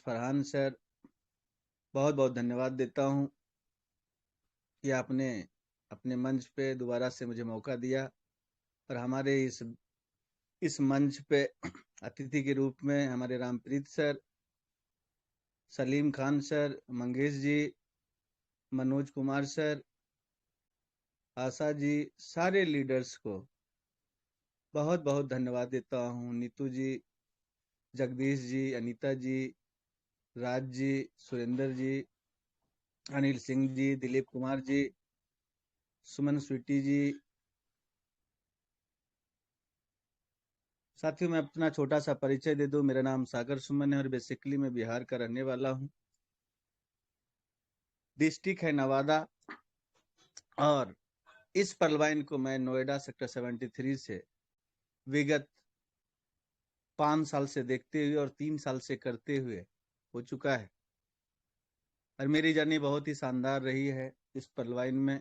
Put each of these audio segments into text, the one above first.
Farhan sir, बहुत बहुत धन्यवाद देता हूं कि आपने अपने मंच पे दोबारा से मुझे मौका दिया और हमारे इस मंच पे अतिथि के रूप में हमारे रामप्रीत सर, सलीम खान सर, मंगेश जी, मनोज कुमार सर, आशा जी, सारे लीडर्स को बहुत बहुत धन्यवाद देता हूं। नीतू जी, जगदीश जी, अनीता जी, राज जी, सुरेंद्र जी, अनिल सिंह जी, दिलीप कुमार जी, सुमन स्वीटी जी। साथियों, मैं अपना छोटा सा परिचय दे दूं। मेरा नाम सागर सुमन है और बेसिकली मैं बिहार का रहने वाला हूं। डिस्ट्रिक्ट है नवादा और इस पलवाइन को मैं नोएडा सेक्टर 73 से विगत 5 साल से देखते हुए और 3 साल से करते हुए हो चुका है और मेरी जर्नी बहुत ही शानदार रही है। इस पलवाइन में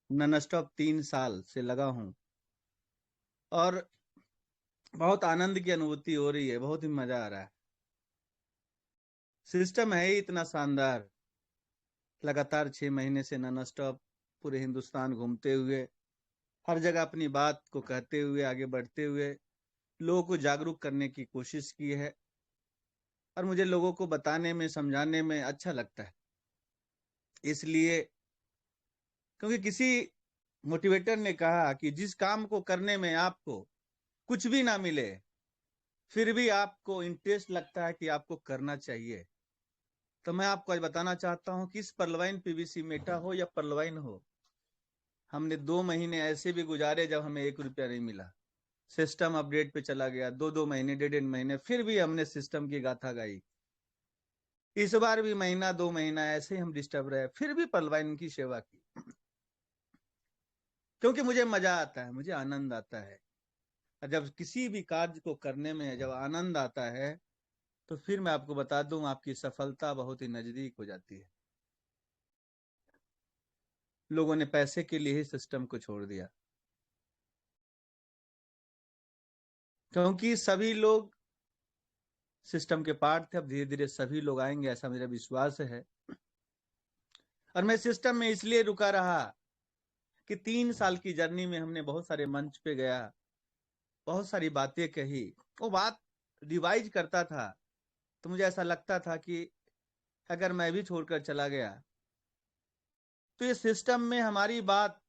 नॉन स्टॉप 3 साल से लगा हूं और बहुत आनंद की अनुभूति हो रही है, बहुत ही मजा आ रहा है। सिस्टम है ही इतना शानदार। लगातार 6 महीने से नॉन स्टॉप पूरे हिंदुस्तान घूमते हुए हर जगह अपनी बात को कहते हुए आगे बढ़ते हुए लोगों को जागरूक करने की कोशिश की है और मुझे लोगों को बताने में समझाने में अच्छा लगता है। इसलिए क्योंकि किसी मोटिवेटर ने कहा कि जिस काम को करने में आपको कुछ भी ना मिले फिर भी आपको इंटरेस्ट लगता है कि आपको करना चाहिए, तो मैं आपको आज बताना चाहता हूं कि इस पलवाइन पीवीसी मेटा हो या पलवाइन हो, हमने 2 महीने ऐसे भी गुजारे जब हमें 1 रुपया नहीं मिला। सिस्टम अपडेट पे चला गया, 2-2 महीने, 1.5 महीने, फिर भी हमने सिस्टम की गाथा गाई। इस बार भी महीना 2 महीना ऐसे ही हम डिस्टर्ब रहे, फिर भी पलवाइन की सेवा की, क्योंकि मुझे मजा आता है, मुझे आनंद आता है। और जब किसी भी कार्य को करने में जब आनंद आता है तो फिर मैं आपको बता दूं आपकी सफलता बहुत ही नजदीक हो जाती है। लोगों ने पैसे के लिए ही सिस्टम को छोड़ दिया, क्योंकि सभी लोग सिस्टम के पार्ट थे। अब धीरे धीरे सभी लोग आएंगे, ऐसा मेरा विश्वास है। और मैं सिस्टम में इसलिए रुका रहा कि 3 साल की जर्नी में हमने बहुत सारे मंच पे गया, बहुत सारी बातें कही, वो बात रिवाइज करता था तो मुझे ऐसा लगता था कि अगर मैं भी छोड़कर चला गया तो ये सिस्टम में हमारी बात,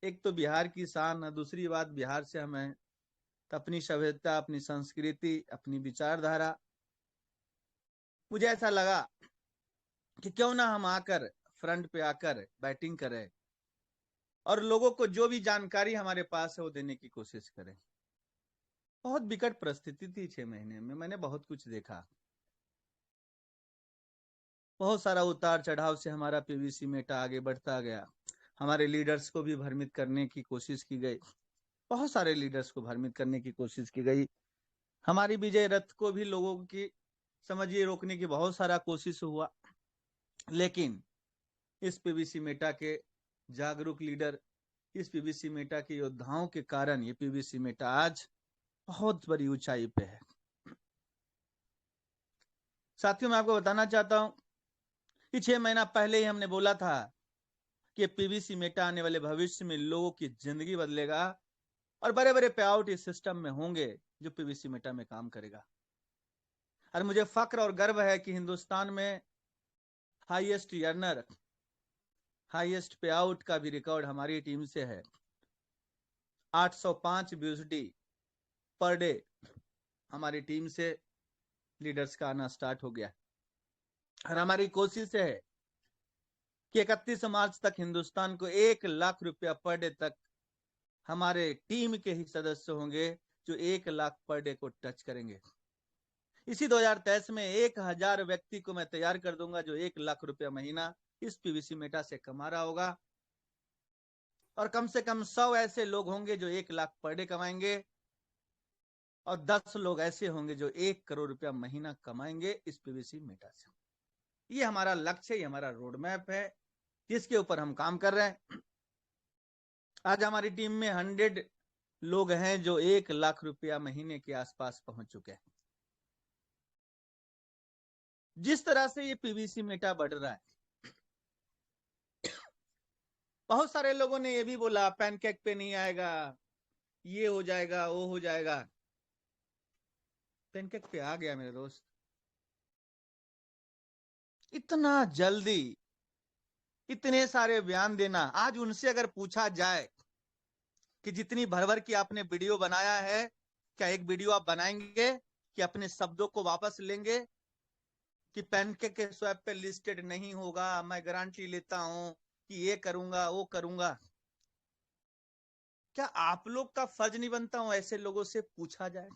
एक तो बिहार की शान है, दूसरी बात बिहार से हमें तो अपनी सभ्यता, अपनी संस्कृति, अपनी विचारधारा, मुझे ऐसा लगा कि क्यों ना हम आकर फ्रंट पे आकर बैटिंग करें और लोगों को जो भी जानकारी हमारे पास है वो देने की कोशिश करें। बहुत विकट परिस्थिति थी 6 महीने में, मैंने बहुत कुछ देखा। बहुत सारा उतार चढ़ाव से हमारा पीवीसी मेटा आगे बढ़ता गया। हमारे लीडर्स को भी भ्रमित करने की कोशिश की गई, बहुत सारे लीडर्स को भ्रमित करने की कोशिश की गई। हमारी विजय रथ को भी लोगों की समझिए रोकने की बहुत सारा कोशिश हुआ, लेकिन इस पीवीसी मेटा के जागरूक लीडर, इस पीवीसी मेटा के योद्धाओं के कारण ये पीवीसी मेटा आज बहुत बड़ी ऊंचाई पे है। साथियों, मैं आपको बताना चाहता हूं कि 6 महीना पहले ही हमने बोला था कि पीवीसी मेटा आने वाले भविष्य में लोगों की जिंदगी बदलेगा और बड़े बड़े पे आउट इस सिस्टम में होंगे जो पीवीसी मेटा में काम करेगा। और मुझे फक्र और गर्व है कि हिंदुस्तान में हाईएस्ट अर्नर, हाईएस्ट पे आउट का भी रिकॉर्ड हमारी टीम से है। 805 BUSD पर डे हमारी टीम से लीडर्स का आना स्टार्ट हो गया और हमारी कोशिश है कि 31 मार्च तक हिंदुस्तान को 1 लाख रुपया पर डे तक हमारे टीम के ही सदस्य होंगे जो 1 लाख पर डे को टच करेंगे। इसी 2023 में 1000 व्यक्ति को मैं तैयार कर दूंगा जो 1 लाख रुपया महीना इस पीवीसी मेटा से कमा रहा होगा और कम से कम 100 ऐसे लोग होंगे जो 1 लाख पर डे कमाएंगे और 10 लोग ऐसे होंगे जो 1 करोड़ रुपया महीना कमाएंगे इस पीवीसी मेटा से। ये हमारा लक्ष्य, ये हमारा रोड मैप है जिसके ऊपर हम काम कर रहे हैं। आज हमारी टीम में 100 लोग हैं जो 1 लाख रुपया महीने के आसपास पहुंच चुके हैं। जिस तरह से ये पीवीसी मेटा बढ़ रहा है, बहुत सारे लोगों ने ये भी बोला पैनकेक पे नहीं आएगा, ये हो जाएगा, वो हो जाएगा। पैनकेक पे आ गया मेरे दोस्त। इतना जल्दी इतने सारे बयान देना, आज उनसे अगर पूछा जाए कि जितनी भर की आपने वीडियो बनाया है, क्या एक वीडियो आप बनाएंगे कि अपने शब्दों को वापस लेंगे कि पैनकेक के स्वैप पे लिस्टेड नहीं होगा, मैं गारंटी लेता हूं कि ये करूंगा वो करूंगा? क्या आप लोग का फर्ज नहीं बनता हूं ऐसे लोगों से पूछा जाए,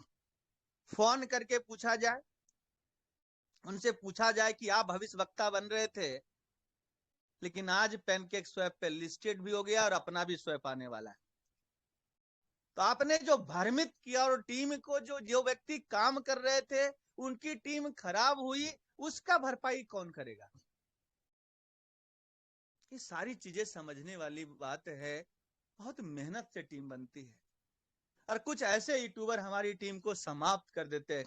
फोन करके पूछा जाए, उनसे पूछा जाए कि आप भविष्यवक्ता बन रहे थे, लेकिन आज पैनकेक स्वैप पे लिस्टेड भी हो गया और अपना भी स्वैप आने वाला है। तो आपने जो भ्रमित किया और टीम को जो व्यक्ति काम कर रहे थे उनकी टीम खराब हुई, उसका भरपाई कौन करेगा? ये सारी चीजें समझने वाली बात है। बहुत मेहनत से टीम बनती है और कुछ ऐसे यूट्यूबर हमारी टीम को समाप्त कर देते हैं,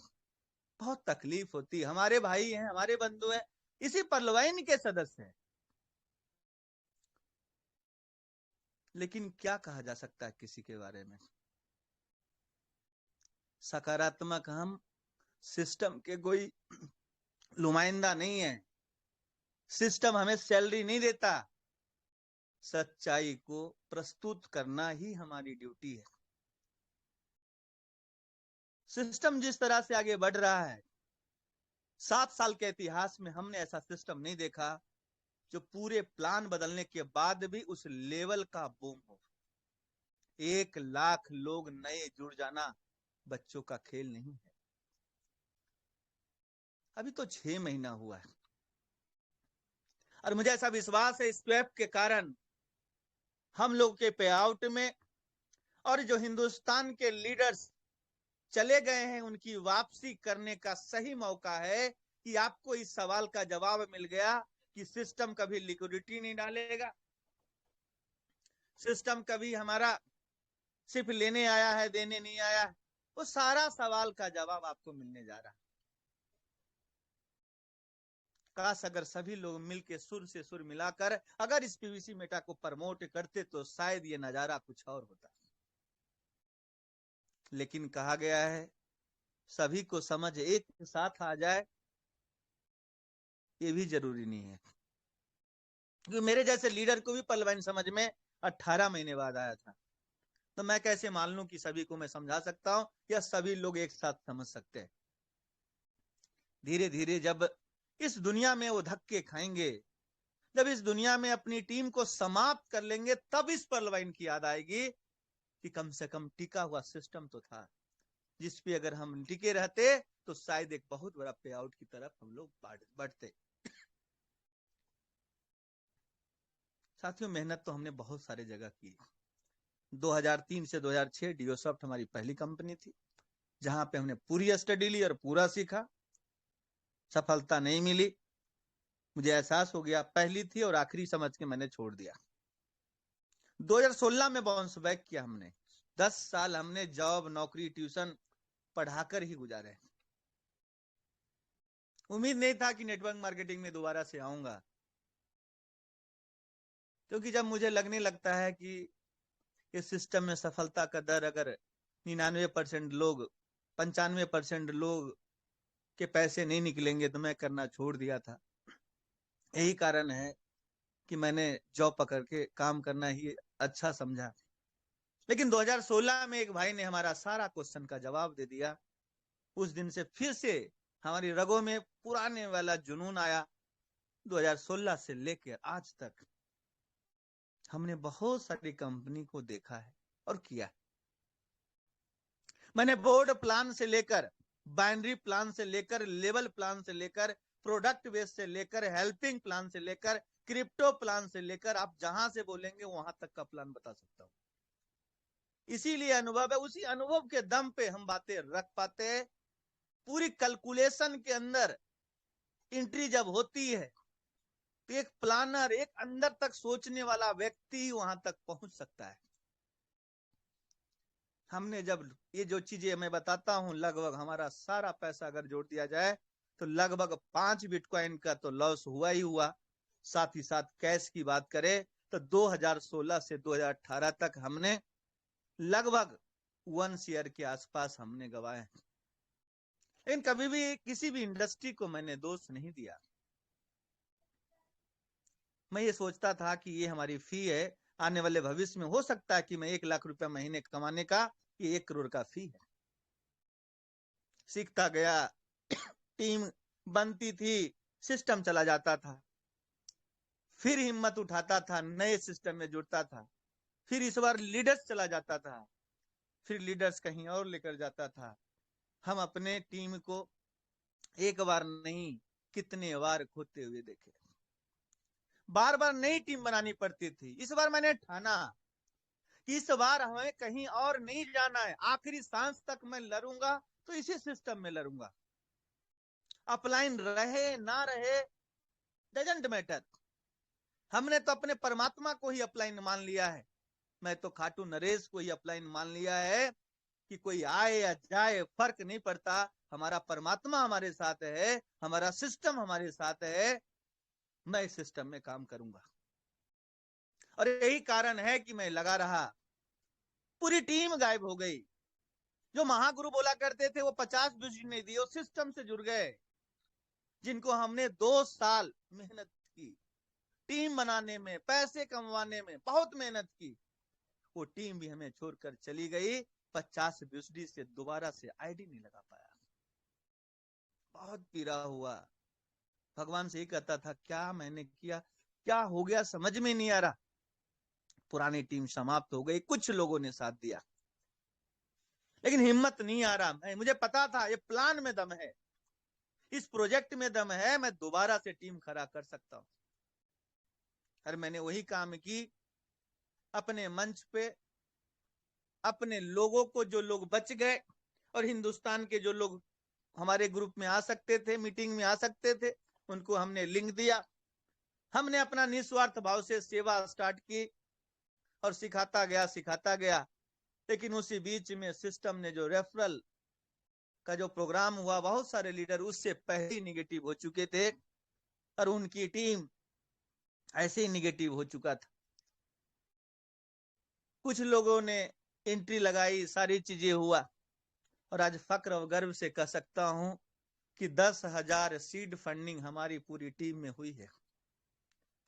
बहुत तकलीफ होती है। हमारे भाई हैं, हमारे बंधु हैं, इसी परलवाइन के सदस्य हैं, लेकिन क्या कहा जा सकता है किसी के बारे में? सकारात्मक हम सिस्टम के कोई नुमाइंदा नहीं है, सिस्टम हमें सैलरी नहीं देता, सच्चाई को प्रस्तुत करना ही हमारी ड्यूटी है। सिस्टम जिस तरह से आगे बढ़ रहा है, 7 साल के इतिहास में हमने ऐसा सिस्टम नहीं देखा जो पूरे प्लान बदलने के बाद भी उस लेवल का बूम हो। 1 लाख लोग नए जुड़ जाना बच्चों का खेल नहीं है। अभी तो 6 महीना हुआ है और मुझे ऐसा विश्वास है स्वैप के कारण हम लोग के पे आउट में, और जो हिंदुस्तान के लीडर्स चले गए हैं उनकी वापसी करने का सही मौका है कि आपको इस सवाल का जवाब मिल गया कि सिस्टम कभी लिक्विडिटी नहीं डालेगा, सिस्टम कभी हमारा सिर्फ लेने आया है, देने नहीं आया है। वो सारा सवाल का जवाब आपको मिलने जा रहा है। काश अगर सभी लोग मिलकर सुर से सुर मिलाकर अगर इस पीवीसी मेटा को प्रमोट करते तो शायद ये नजारा कुछ और होता, लेकिन कहा गया है सभी को समझ एक साथ आ जाए, ये भी जरूरी नहीं है। क्योंकि मेरे जैसे लीडर को भी पलवाइन समझ में 18 महीने बाद आया था, तो मैं कैसे मान लूं कि सभी को मैं समझा सकता हूं या सभी लोग एक साथ समझ सकते हैं? धीरे धीरे जब इस दुनिया में वो धक्के खाएंगे, जब इस दुनिया में अपनी टीम को समाप्त कर लेंगे, तब इस पलवाइन की याद आएगी कि कम से कम टिका हुआ सिस्टम तो था, जिस पे अगर हम टिके रहते तो शायद एक बहुत बड़ा पे आउट की तरफ हम लोग बढ़ते। साथियों, मेहनत तो हमने बहुत सारे जगह की। 2003 से 2006 डियोसॉफ्ट हमारी पहली कंपनी थी, जहां पे हमने पूरी स्टडी ली और पूरा सीखा। सफलता नहीं मिली, मुझे एहसास हो गया पहली थी और आखिरी समझ के मैंने छोड़ दिया। 2016 में बाउंस बैक किया हमने। 10 साल हमने जॉब, नौकरी, ट्यूशन पढ़ाकर ही गुजारे। उम्मीद नहीं था कि नेटवर्क मार्केटिंग में दोबारा से आऊंगा, क्योंकि जब मुझे लगने लगता है कि इस सिस्टम में सफलता का दर अगर 99% लोग, 95% लोग के पैसे नहीं निकलेंगे तो मैं करना छोड़ दिया था। यही कारण है कि मैंने जॉब पकड़ के काम करना ही अच्छा समझा। लेकिन 2016 में एक भाई ने हमारा सारा क्वेश्चन का जवाब दे दिया। उस दिन से फिर से हमारी रगों में पुराने वाला जुनून आया। 2016 से लेकर आज तक हमने बहुत सारी कंपनी को देखा है और किया है। मैंने बोर्ड प्लान से लेकर, बाइनरी प्लान से लेकर, लेवल प्लान से लेकर, प्रोडक्ट बेस से लेकर, हेल्पिंग प्लान से लेकर, क्रिप्टो प्लान से लेकर, आप जहां से बोलेंगे वहां तक का प्लान बता सकता हूं। इसीलिए अनुभव है, उसी अनुभव के दम पे हम बातें रख पाते हैं। पूरी कैलकुलेशन के अंदर एंट्री जब होती है तो एक प्लानर, एक अंदर तक सोचने वाला व्यक्ति वहां तक पहुंच सकता है। हमने जब ये जो चीजें मैं बताता हूं, लगभग हमारा सारा पैसा अगर जोड़ दिया जाए तो लगभग 5 बिटकॉइन का तो लॉस हुआ ही हुआ। साथ ही साथ कैश की बात करें तो 2016 से 2018 तक हमने लगभग 1 शेयर के आसपास हमने गवाए। लेकिन कभी भी किसी भी इंडस्ट्री को मैंने दोष नहीं दिया। मैं ये सोचता था कि ये हमारी फी है, आने वाले भविष्य में हो सकता है कि मैं 1 लाख रुपया महीने कमाने का, ये 1 करोड़ का फी है। सीखता गया, टीम बनती थी, सिस्टम चला जाता था, फिर हिम्मत उठाता था, नए सिस्टम में जुड़ता था, फिर इस बार लीडर्स चला जाता था, फिर लीडर्स कहीं और लेकर जाता था। हम अपने टीम को एक बार नहीं कितने बार खोते हुए देखे, बार बार नई टीम बनानी पड़ती थी। इस बार मैंने ठाना कि इस बार हमें कहीं और नहीं जाना है, आखिरी सांस तक मैं लड़ूंगा तो इसी सिस्टम में लड़ूंगा। अपलाइन रहे ना रहे डजंट मैटर, हमने तो अपने परमात्मा को ही अपलाइन मान लिया है। मैं तो खाटू नरेश को ही अपलाइन मान लिया है कि कोई आए या जाए फर्क नहीं पड़ता, हमारा परमात्मा हमारे साथ है, हमारा सिस्टम हमारे साथ है, मैं इस सिस्टम में काम करूंगा। और यही कारण है कि मैं लगा रहा। पूरी टीम गायब हो गई। जो महागुरु बोला करते थे वो 50 नहीं दिए, वो सिस्टम से जुड़ गए। जिनको हमने 2 साल मेहनत की, टीम बनाने में, पैसे कमवाने में बहुत मेहनत की, वो टीम भी हमें छोड़कर चली गई। 50 से दोबारा से आईडी नहीं लगा पाया। बहुत पीड़ा हुआ, भगवान से ही कहता था क्या मैंने किया, क्या हो गया, समझ में नहीं आ रहा। पुरानी टीम समाप्त हो गई, कुछ लोगों ने साथ दिया, लेकिन हिम्मत नहीं आ रहा। मुझे पता था ये प्लान में दम है, इस प्रोजेक्ट में दम है, मैं दोबारा से टीम खड़ा कर सकता हूं। और मैंने वही काम की, अपने मंच पे अपने लोगों को, जो लोग बच गए और हिंदुस्तान के जो लोग हमारे ग्रुप में आ सकते थे, मीटिंग में आ सकते थे, उनको हमने लिंक दिया। हमने अपना निस्वार्थ भाव से सेवा स्टार्ट की और सिखाता गया। लेकिन उसी बीच में सिस्टम ने जो रेफरल का जो प्रोग्राम हुआ, बहुत सारे लीडर उससे पहले ही निगेटिव हो चुके थे और उनकी टीम ऐसे ही निगेटिव हो चुका था। कुछ लोगों ने एंट्री लगाई, सारी चीजें हुआ, और आज फक्र और गर्व से कह सकता हूं कि 10,000 सीड फंडिंग हमारी पूरी टीम में हुई है।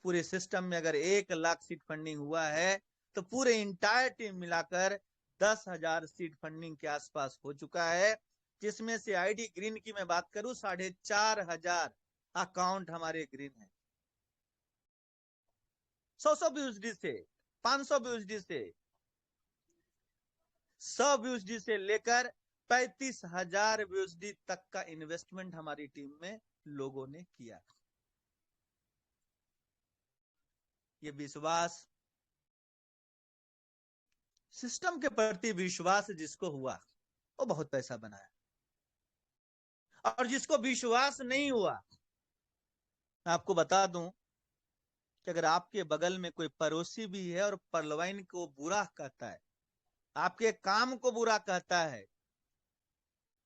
पूरे सिस्टम में अगर 1 लाख सीड फंडिंग हुआ है तो पूरे इंटायर टीम मिलाकर 10,000 सीड फंडिंग के आसपास हो चुका है। जिसमें से आईडी ग्रीन की मैं बात करूं, 4,500 अकाउंट हमारे ग्रीन है। 100 BUSD से 500 BUSD से 100 BUSD से लेकर 35,000 BUSD तक का इन्वेस्टमेंट हमारी टीम में लोगों ने किया। ये विश्वास, सिस्टम के प्रति विश्वास जिसको हुआ वो बहुत पैसा बनाया, और जिसको विश्वास नहीं हुआ, आपको बता दूं कि अगर आपके बगल में कोई पड़ोसी भी है और परलवाइन को बुरा कहता है, आपके काम को बुरा कहता है,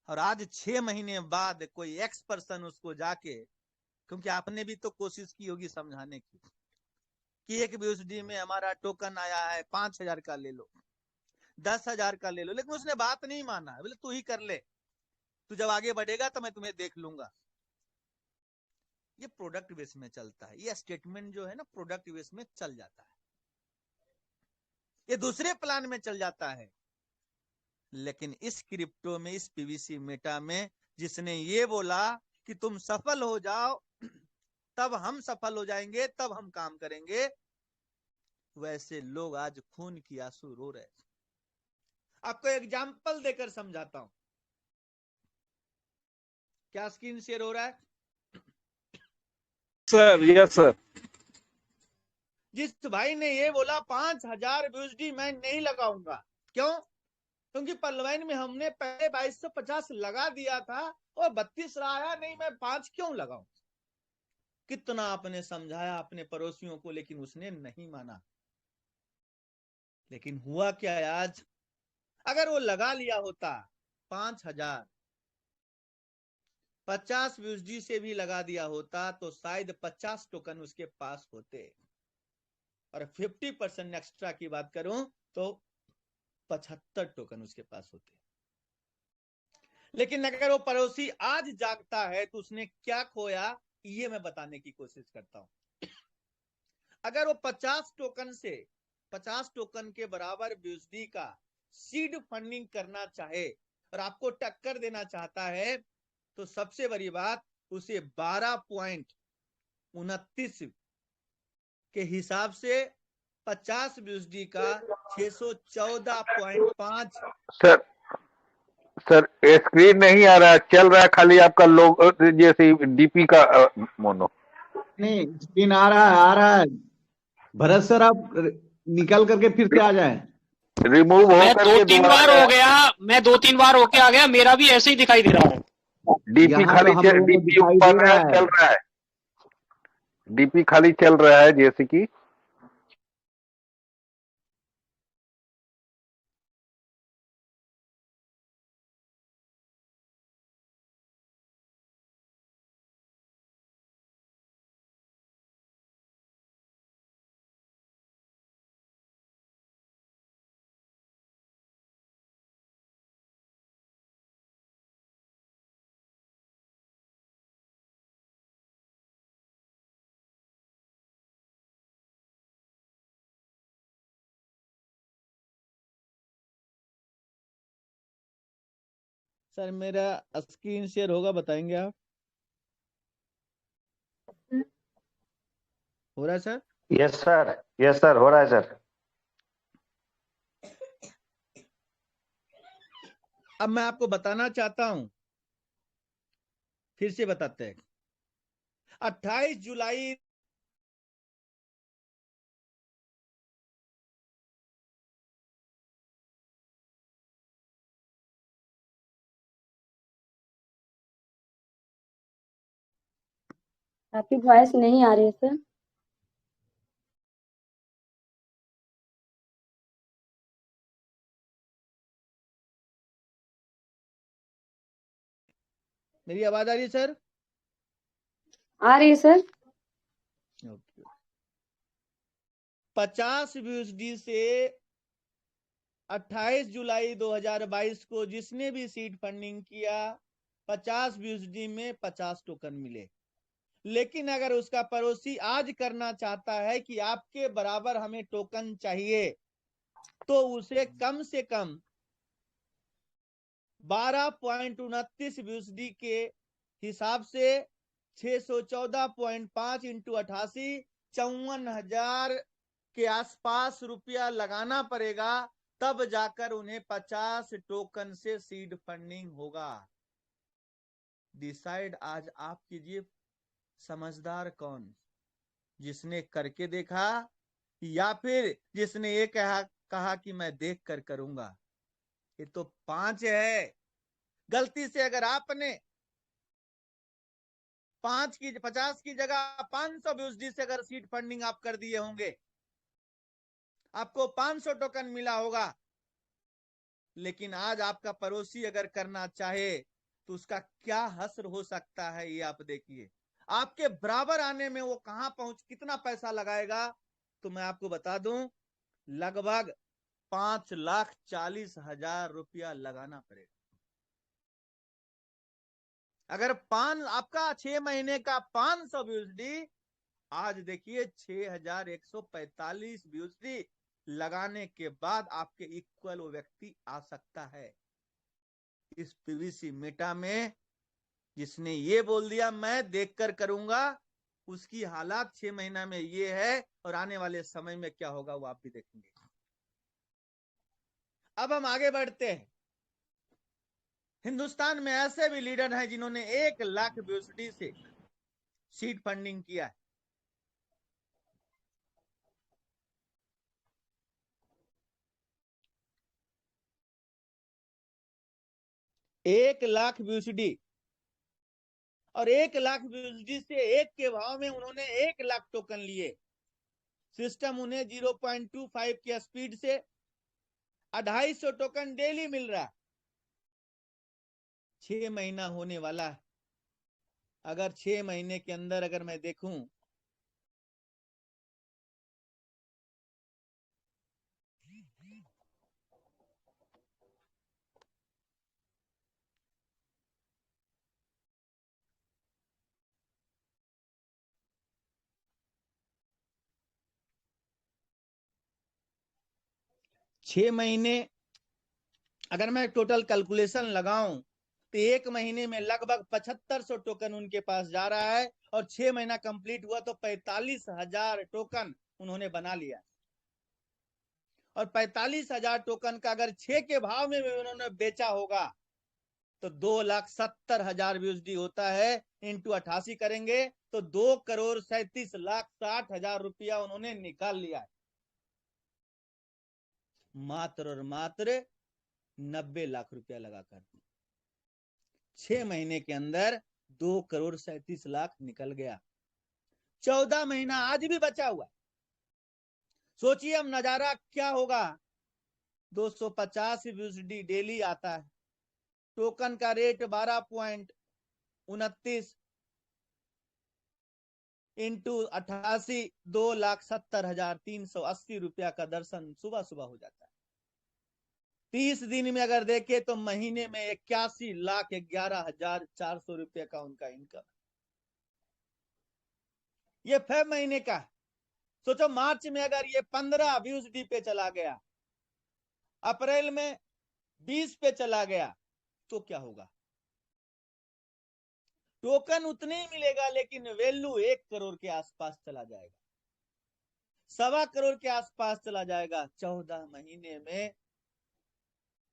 और आज 6 महीने बाद कोई एक्स पर्सन उसको जाके, क्योंकि आपने भी तो कोशिश की होगी समझाने की कि 1 BUSD में हमारा टोकन आया है, 5,000 का ले लो, 10,000 का ले लो, लेकिन उसने बात नहीं माना। बोले तू ही कर ले, तू जब आगे बढ़ेगा तो मैं तुम्हें देख लूंगा। ये प्रोडक्ट बेस में चलता है, ये स्टेटमेंट जो है ना प्रोडक्ट बेस में चल जाता है, ये दूसरे प्लान में चल जाता है। लेकिन इस क्रिप्टो में, इस पीवीसी मेटा में, जिसने ये बोला कि तुम सफल हो जाओ तब हम सफल हो जाएंगे, तब हम काम करेंगे, वैसे लोग आज खून की आंसू रो रहे। आपको एग्जाम्पल देकर समझाता हूं। क्या स्क्रीन शेयर हो रहा है? Sir, yes sir. जिस भाई ने ये बोला 5,000 BUSD मैं नहीं लगाऊंगा, क्यों? क्योंकि पलवैन में हमने पहले 2250 लगा दिया था और 32 आया नहीं, मैं 5 क्यों लगाऊं? कितना आपने समझाया अपने पड़ोसियों को, लेकिन उसने नहीं माना। लेकिन हुआ क्या आज, अगर वो लगा लिया होता 5,000, 50 यूएसडी से भी लगा दिया होता तो शायद 50 टोकन उसके पास होते, और 50% एक्स्ट्रा की बात करूं तो 75 टोकन उसके पास होते। लेकिन अगर वो पड़ोसी आज जागता है तो उसने क्या खोया, ये मैं बताने की कोशिश करता हूं। अगर वो 50 टोकन के बराबर यूएसडी का सीड फंडिंग करना चाहे और आपको टक्कर देना चाहता है, तो सबसे बड़ी बात, उसे 12.29 के हिसाब से 50 यूएसडी का 614.5। सर सर स्क्रीन नहीं आ रहा, चल रहा है खाली आपका लोग जैसे डीपी का मोनो। नहीं, स्क्रीन आ रहा है, आ रहा है। भरत सर, आप निकल करके फिर से आ जाए। रिमूव हो मैं करके 2-3 बार हो गया, मैं 2-3 बार होके आ गया, मेरा भी ऐसे ही दिखाई दे रहा है। डीपी यहाँ खाली तो हम लोगों को डीपी दिखाई दे ऊपर रहा है, है। चल रहा है, डीपी खाली चल रहा है जैसे कि। सर मेरा स्क्रीन शेयर होगा, बताएंगे आप? हो रहा है सर? यस सर, हो रहा है सर। अब मैं आपको बताना चाहता हूं, फिर से बताते हैं। 28 जुलाई आपकी वॉइस नहीं आ रही है सर। मेरी आवाज आ रही है सर? आ रही है सर। 50 यूएसडी से 28 जुलाई 2022 को जिसने भी सीड फंडिंग किया, 50 यूएसडी में 50 टोकन मिले। लेकिन अगर उसका पड़ोसी आज करना चाहता है कि आपके बराबर हमें टोकन चाहिए, तो उसे कम से कम 12.29 यूएसडी के हिसाब से 614.5 इंटू 88 54,000 के आसपास रुपया लगाना पड़ेगा, तब जाकर उन्हें 50 टोकन से सीड फंडिंग होगा। डिसाइड आज आप कीजिए, समझदार कौन, जिसने करके देखा या फिर जिसने ये कहा कि मैं देख कर करूंगा। ये तो 5 है। गलती से अगर आपने 50 की जगह 500 यूएसडी से अगर सीड फंडिंग आप कर दिए होंगे, आपको 500 टोकन मिला होगा। लेकिन आज आपका पड़ोसी अगर करना चाहे तो उसका क्या हश्र हो सकता है, ये आप देखिए। आपके बराबर आने में वो कहां कितना पैसा लगाएगा, तो मैं आपको बता दूं, लगभग 5,40,000 रुपया लगाना पड़ेगा। अगर आपका 6 महीने का 500 यूएसडी, आज देखिए 6,145 यूएसडी लगाने के बाद आपके इक्वल वो व्यक्ति आ सकता है। इस पीवीसी मेटा में जिसने ये बोल दिया मैं देखकर करूंगा, उसकी हालात 6 महीना में ये है, और आने वाले समय में क्या होगा वो आप भी देखेंगे। अब हम आगे बढ़ते हैं। हिंदुस्तान में ऐसे भी लीडर हैं जिन्होंने 1 लाख यूएसडी से सीड फंडिंग किया है। 1 लाख यूएसडी, और 1 लाख यूएसडी से 1 के भाव में उन्होंने 1 लाख टोकन लिए। सिस्टम उन्हें 0.25 की स्पीड से 250 टोकन डेली मिल रहा है। 6 महीना होने वाला है, अगर 6 महीने के अंदर अगर मैं देखूं, छह महीने अगर मैं टोटल कैलकुलेशन लगाऊं तो 1 महीने में लगभग 7500 टोकन उनके पास जा रहा है, और 6 महीना कंप्लीट हुआ तो 45,000 टोकन उन्होंने बना लिया। और 45,000 टोकन का अगर 6 के भाव में भी उन्होंने बेचा होगा तो 2,70,000 यूएसडी होता है, इंटू 88 करेंगे तो 2,37,60,000 रुपया उन्होंने निकाल लिया है, मात्र और मात्र 90 लाख रुपया लगाकर। 6 महीने के अंदर 2,37,00,000 निकल गया। 14 महीना आज भी बचा हुआ है। सोचिए अब नजारा क्या होगा। 250 यूएसडी डेली आता है, टोकन का रेट 12.29 इंटू 88, 2,70,380 रुपया का दर्शन सुबह सुबह हो जाता है। 30 दिन में अगर देखे तो महीने में 81,11,400 रुपये का उनका इनकम। ये फेब महीने का। सोचो मार्च में अगर ये 15 यूएसडी पे चला गया, अप्रैल में 20 पे चला गया तो क्या होगा। टोकन उतने ही मिलेगा लेकिन वैल्यू 1 करोड़ के आसपास चला जाएगा, 1.25 करोड़ के आसपास चला जाएगा। 14 महीने में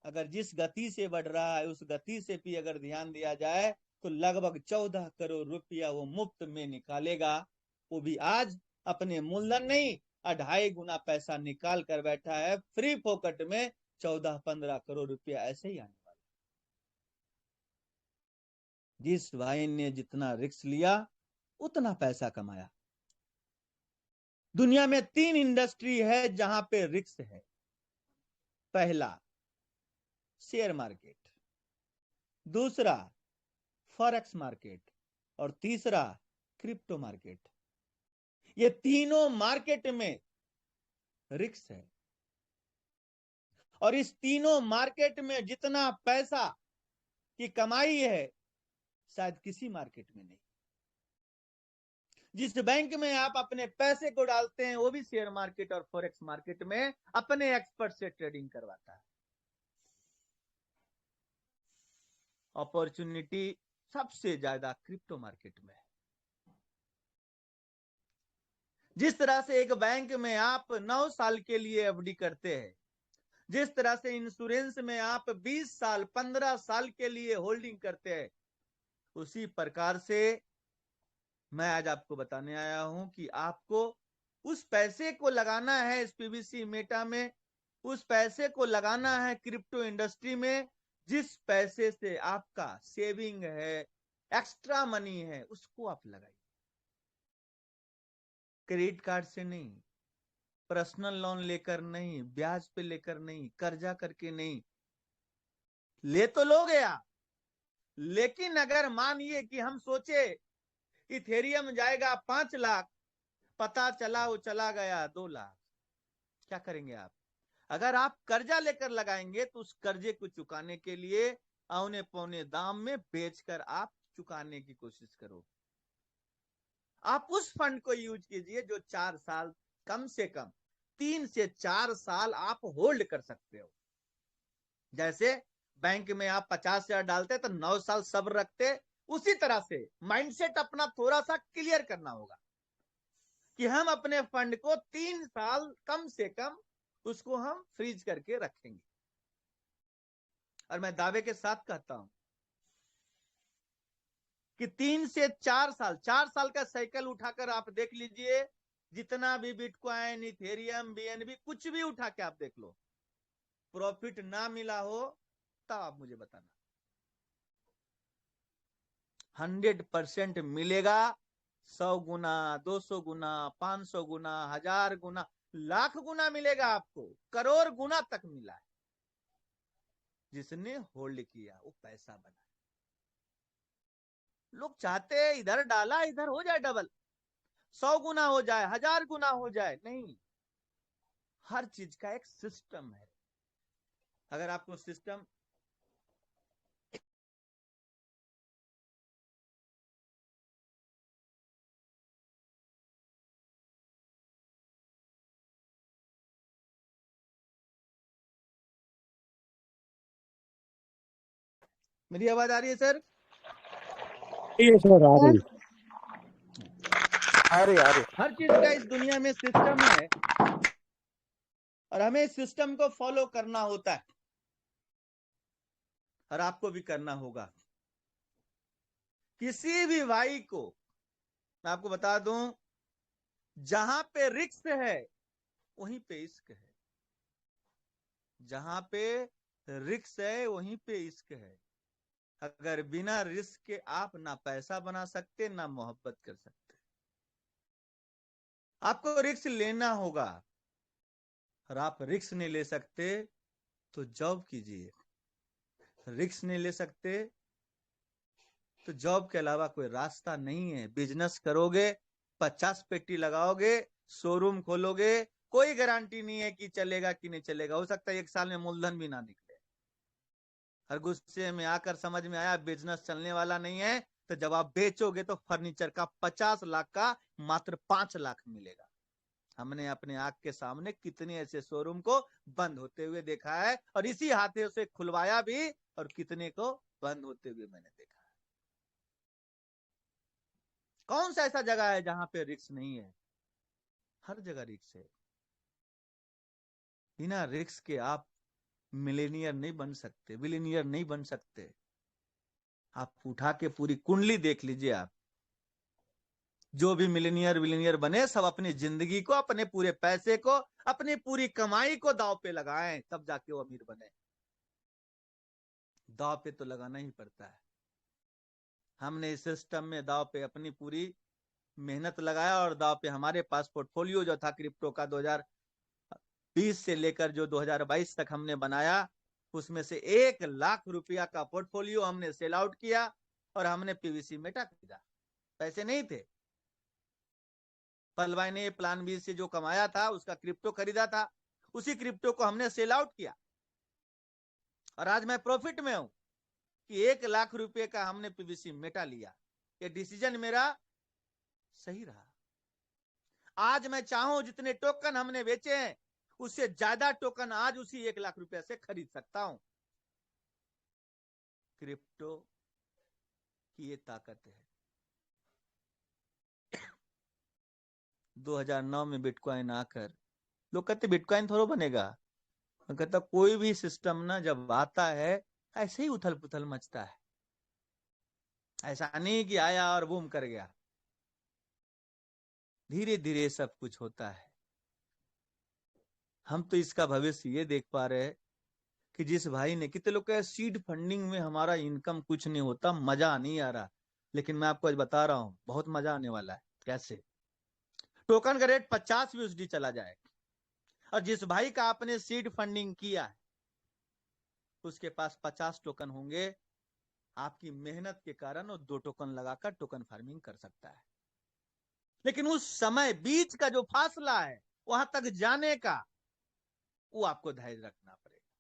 अगर जिस गति से बढ़ रहा है उस गति से भी अगर ध्यान दिया जाए तो लगभग 14 करोड़ रुपया वो मुफ्त में निकालेगा। वो भी आज अपने मूलधन नहीं, 2.5 गुना पैसा निकाल कर बैठा है फ्री फोकट में। 14-15 करोड़ रुपया ऐसे ही आने वाला। जिस भाई ने जितना रिस्क लिया उतना पैसा कमाया। दुनिया में 3 इंडस्ट्री है जहां पे रिस्क है। पहला शेयर मार्केट, दूसरा फॉरेक्स मार्केट, और तीसरा क्रिप्टो मार्केट। ये तीनों मार्केट में रिस्क है, और इस तीनों मार्केट में जितना पैसा की कमाई है शायद किसी मार्केट में नहीं। जिस बैंक में आप अपने पैसे को डालते हैं वो भी शेयर मार्केट और फॉरेक्स मार्केट में अपने एक्सपर्ट से ट्रेडिंग करवाता है। अपॉर्चुनिटी सबसे ज्यादा क्रिप्टो मार्केट में है। जिस तरह से एक बैंक में आप 9 साल के लिए एफडी करते हैं, जिस तरह से इंश्योरेंस में आप 20 साल 15 साल के लिए होल्डिंग करते हैं, उसी प्रकार से मैं आज आपको बताने आया हूं कि आपको उस पैसे को लगाना है इस पीवीसी मेटा में, उस पैसे को लगाना है क्रिप्टो इंडस्ट्री में, जिस पैसे से आपका सेविंग है, एक्स्ट्रा मनी है, उसको आप लगाइए। क्रेडिट कार्ड से नहीं, पर्सनल लोन लेकर नहीं, ब्याज पे लेकर नहीं, कर्जा करके नहीं। ले तो लोगे आप, लेकिन अगर मानिए कि हम सोचे इथेरियम जाएगा 5 लाख, पता चला वो चला गया 2 लाख, क्या करेंगे आप? अगर आप कर्जा लेकर लगाएंगे तो उस कर्जे को चुकाने के लिए औने पौने दाम में बेचकर आप चुकाने की कोशिश करो। आप उस फंड को यूज कीजिए जो 4 साल, कम से कम 3 से 4 साल आप होल्ड कर सकते हो। जैसे बैंक में आप 50,000 डालते तो 9 साल सब्र रखते, उसी तरह से माइंडसेट अपना थोड़ा सा क्लियर करना होगा कि हम अपने फंड को 3 साल कम से कम उसको हम फ्रीज करके रखेंगे। और मैं दावे के साथ कहता हूं कि 3 से 4 साल, 4 साल का साइकिल उठाकर आप देख लीजिए, जितना भी बिटकॉइन, इथेरियम, बीएनबी कुछ भी उठा के आप देख लो, प्रॉफिट ना मिला हो तब आप मुझे बताना। 100% मिलेगा। 100 गुना, 200 गुना, 500 गुना, 1000 गुना, लाख गुना मिलेगा आपको, करोड़ गुना तक मिला है। जिसने होल्ड किया वो पैसा बना। लोग चाहते हैं इधर डाला इधर हो जाए डबल, 100 गुना हो जाए, 1000 गुना हो जाए। नहीं, हर चीज का एक सिस्टम है। अगर आपको सिस्टम मेरी आवाज आ रही है सर? सर आ रही हर चीज का इस दुनिया में सिस्टम है और हमें इस सिस्टम को फॉलो करना होता है और आपको भी करना होगा। किसी भी भाई को मैं आपको बता दूं, जहां पे रिस्क है वहीं पे इश्क है, जहां पे रिस्क है वहीं पे इश्क है। अगर बिना रिस्क के आप ना पैसा बना सकते ना मोहब्बत कर सकते। आपको रिस्क लेना होगा और आप रिस्क नहीं ले सकते तो जॉब कीजिए। रिस्क नहीं ले सकते तो जॉब के अलावा कोई रास्ता नहीं है। बिजनेस करोगे, 50 पेटी लगाओगे, शोरूम खोलोगे, कोई गारंटी नहीं है कि चलेगा कि नहीं चलेगा। हो सकता है 1 साल में मूलधन भी ना निकले। हर गुस्से में आकर समझ में आया बिजनेस चलने वाला नहीं है, तो जब आप बेचोगे तो फर्नीचर का 50 लाख का मात्र 5 लाख मिलेगा। हमने अपने आंख के सामने कितने ऐसे शोरूम को बंद होते हुए देखा है और इसी हाथों से खुलवाया भी, और कितने को बंद होते हुए मैंने देखा है। कौन सा ऐसा जगह है जहां पे रिस्क नहीं है? हर जगह रिस्क है। बिना रिस्क के आप मिलेनियर नहीं बन सकते, बिलियनियर नहीं बन सकते। आप उठा के पूरी कुंडली देख लीजिए। आप जो भी मिलेनियर बिलियनियर बने, सब अपनी जिंदगी को, अपने पूरे पैसे को, अपनी पूरी कमाई को दांव पे लगाएं, तब जाके वो अमीर बने। दांव पे तो लगाना ही पड़ता है। हमने इस सिस्टम में दांव पे अपनी पूरी मेहनत लगाया और दांव पे हमारे पास पोर्टफोलियो जो था क्रिप्टो का 2020 से लेकर जो 2022 तक हमने बनाया, उसमें से 1 लाख रुपया का पोर्टफोलियो हमने सेल आउट किया और हमने पीवीसी मेटा खरीदा। पैसे नहीं थे। पल भाई ने प्लान बी से जो कमाया था उसका क्रिप्टो खरीदा था, उसी क्रिप्टो को हमने सेल आउट किया और आज मैं प्रॉफिट में हूं कि 1 लाख रुपए का हमने पीवीसी मेटा लिया। ये डिसीजन मेरा सही रहा। आज मैं चाहूं जितने टोकन हमने बेचे हैं उससे ज्यादा टोकन आज उसी 1 लाख रुपए से खरीद सकता हूं। क्रिप्टो की ये ताकत है। 2009 में बिटकॉइन आकर लोग कहते बिटकॉइन थोड़ा बनेगा। मैं कहता कोई भी सिस्टम ना जब आता है ऐसे ही उथल पुथल मचता है। ऐसा नहीं कि आया और बूम कर गया। धीरे धीरे सब कुछ होता है। हम तो इसका भविष्य ये देख पा रहे हैं कि जिस भाई ने, कितने लोग कहे सीड फंडिंग में हमारा इनकम कुछ नहीं होता, मजा नहीं आ रहा, लेकिन मैं आपको आज बता रहा हूं बहुत मजा आने वाला है। कैसे? टोकन का रेट 50 यूएसडी चला जाए और जिस भाई का आपने सीड फंडिंग किया है उसके पास 50 टोकन होंगे। आपकी मेहनत के कारण वो 2 टोकन लगाकर टोकन फार्मिंग कर सकता है। लेकिन उस समय बीच का जो फासला है वहां तक जाने का, वो आपको धैर्य रखना पड़ेगा।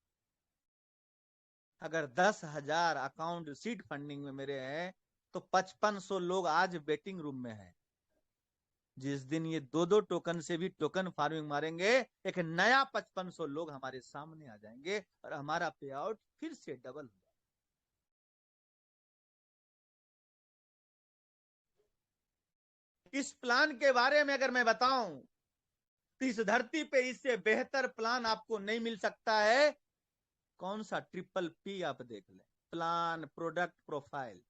अगर 10,000 अकाउंट सीड फंडिंग में मेरे हैं तो 5500 लोग आज वेटिंग रूम में हैं। जिस दिन ये 2-2 टोकन से भी टोकन फार्मिंग मारेंगे, एक नया 5500 लोग हमारे सामने आ जाएंगे और हमारा पे आउट फिर से डबल हो जाएगा। इस प्लान के बारे में अगर मैं बताऊं तो इस धरती पे इससे बेहतर प्लान आपको नहीं मिल सकता है। कौन सा? PPP आप देख लें। प्लान, प्रोडक्ट, प्रोफाइल,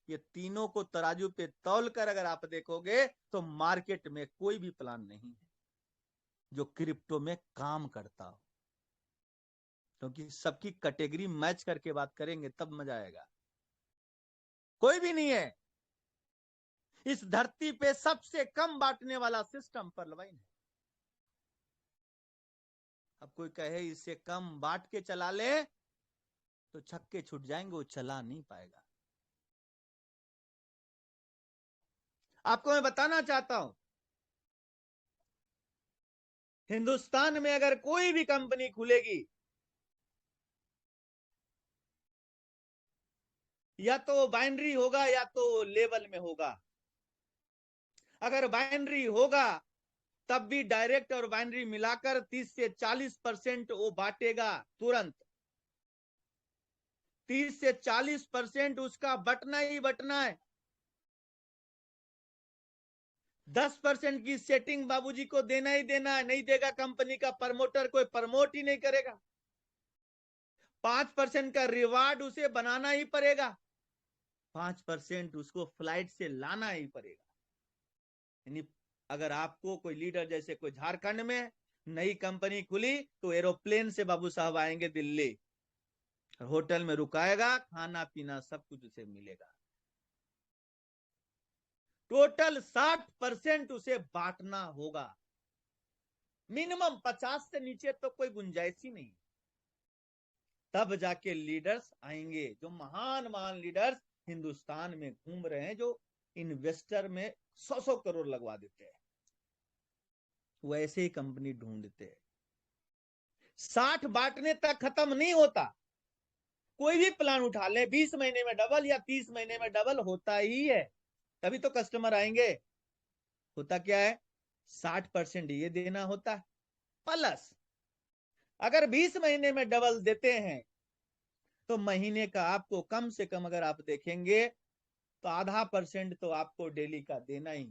ये तीनों को तराजू पे तौल कर अगर आप देखोगे तो मार्केट में कोई भी प्लान नहीं है जो क्रिप्टो में काम करता हो, क्योंकि सबकी कैटेगरी मैच करके बात करेंगे तब मजा आएगा। कोई भी नहीं है। इस धरती पे सबसे कम बांटने वाला सिस्टम पर्लवाइन है। अब कोई कहे इससे कम बांट के चला ले तो छक्के छूट जाएंगे, वो चला नहीं पाएगा। आपको मैं बताना चाहता हूं, हिंदुस्तान में अगर कोई भी कंपनी खुलेगी, या तो बाइनरी होगा या तो लेवल में होगा। अगर बाइनरी होगा तब भी डायरेक्ट और बाइनरी मिलाकर 30 से 40% वो बांटेगा तुरंत। 30 से 40% उसका बटना ही बटना है। 10% की सेटिंग बाबूजी को देना ही देना है, नहीं देगा कंपनी का प्रमोटर कोई प्रमोट ही नहीं करेगा। 5% का रिवार्ड उसे बनाना ही पड़ेगा, 5% उसको फ्लाइट से लाना ही पड़ेगा। यानी अगर आपको कोई लीडर, जैसे कोई झारखंड में नई कंपनी खुली तो एरोप्लेन से बाबू साहब आएंगे दिल्ली, होटल में रुकाएगा, खाना पीना सब कुछ उसे मिलेगा। टोटल 60% उसे बांटना होगा, मिनिमम 50 से नीचे तो कोई गुंजाइश ही नहीं। तब जाके लीडर्स आएंगे, जो महान महान लीडर्स हिंदुस्तान में घूम रहे हैं, जो इन्वेस्टर में 100-100 करोड़ लगवा देते हैं, वैसे ही कंपनी ढूंढते हैं। 60 बांटने तक खत्म नहीं होता। कोई भी प्लान उठा ले, 20 महीने में डबल या 30 महीने में डबल होता ही है, तभी तो कस्टमर आएंगे। होता क्या है, 60% ये देना होता है, प्लस अगर 20 महीने में डबल देते हैं तो महीने का आपको कम से कम, अगर आप देखेंगे तो आधा % तो आपको डेली का देना ही।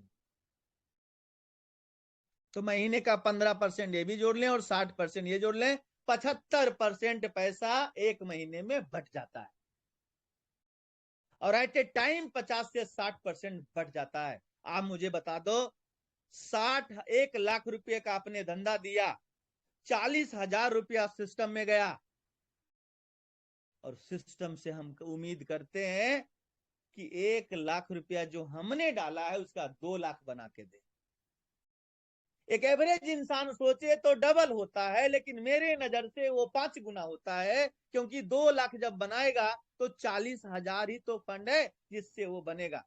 तो महीने का 15% ये भी जोड़ लें और 60% ये जोड़ लें, 75% पैसा एक महीने में बच जाता है। और एट ए टाइम 50 से 60% बच जाता है। आप मुझे बता दो, 1 लाख रुपए का आपने धंधा दिया, 40,000 रुपया सिस्टम में गया, और सिस्टम से हम उम्मीद करते हैं कि 1 लाख रुपया जो हमने डाला है उसका 2 लाख बना के दे। एक एवरेज इंसान सोचे तो डबल होता है, लेकिन मेरे नजर से वो 5 गुना होता है, क्योंकि 2 लाख जब बनाएगा तो 40,000 ही तो फंड है जिससे वो बनेगा।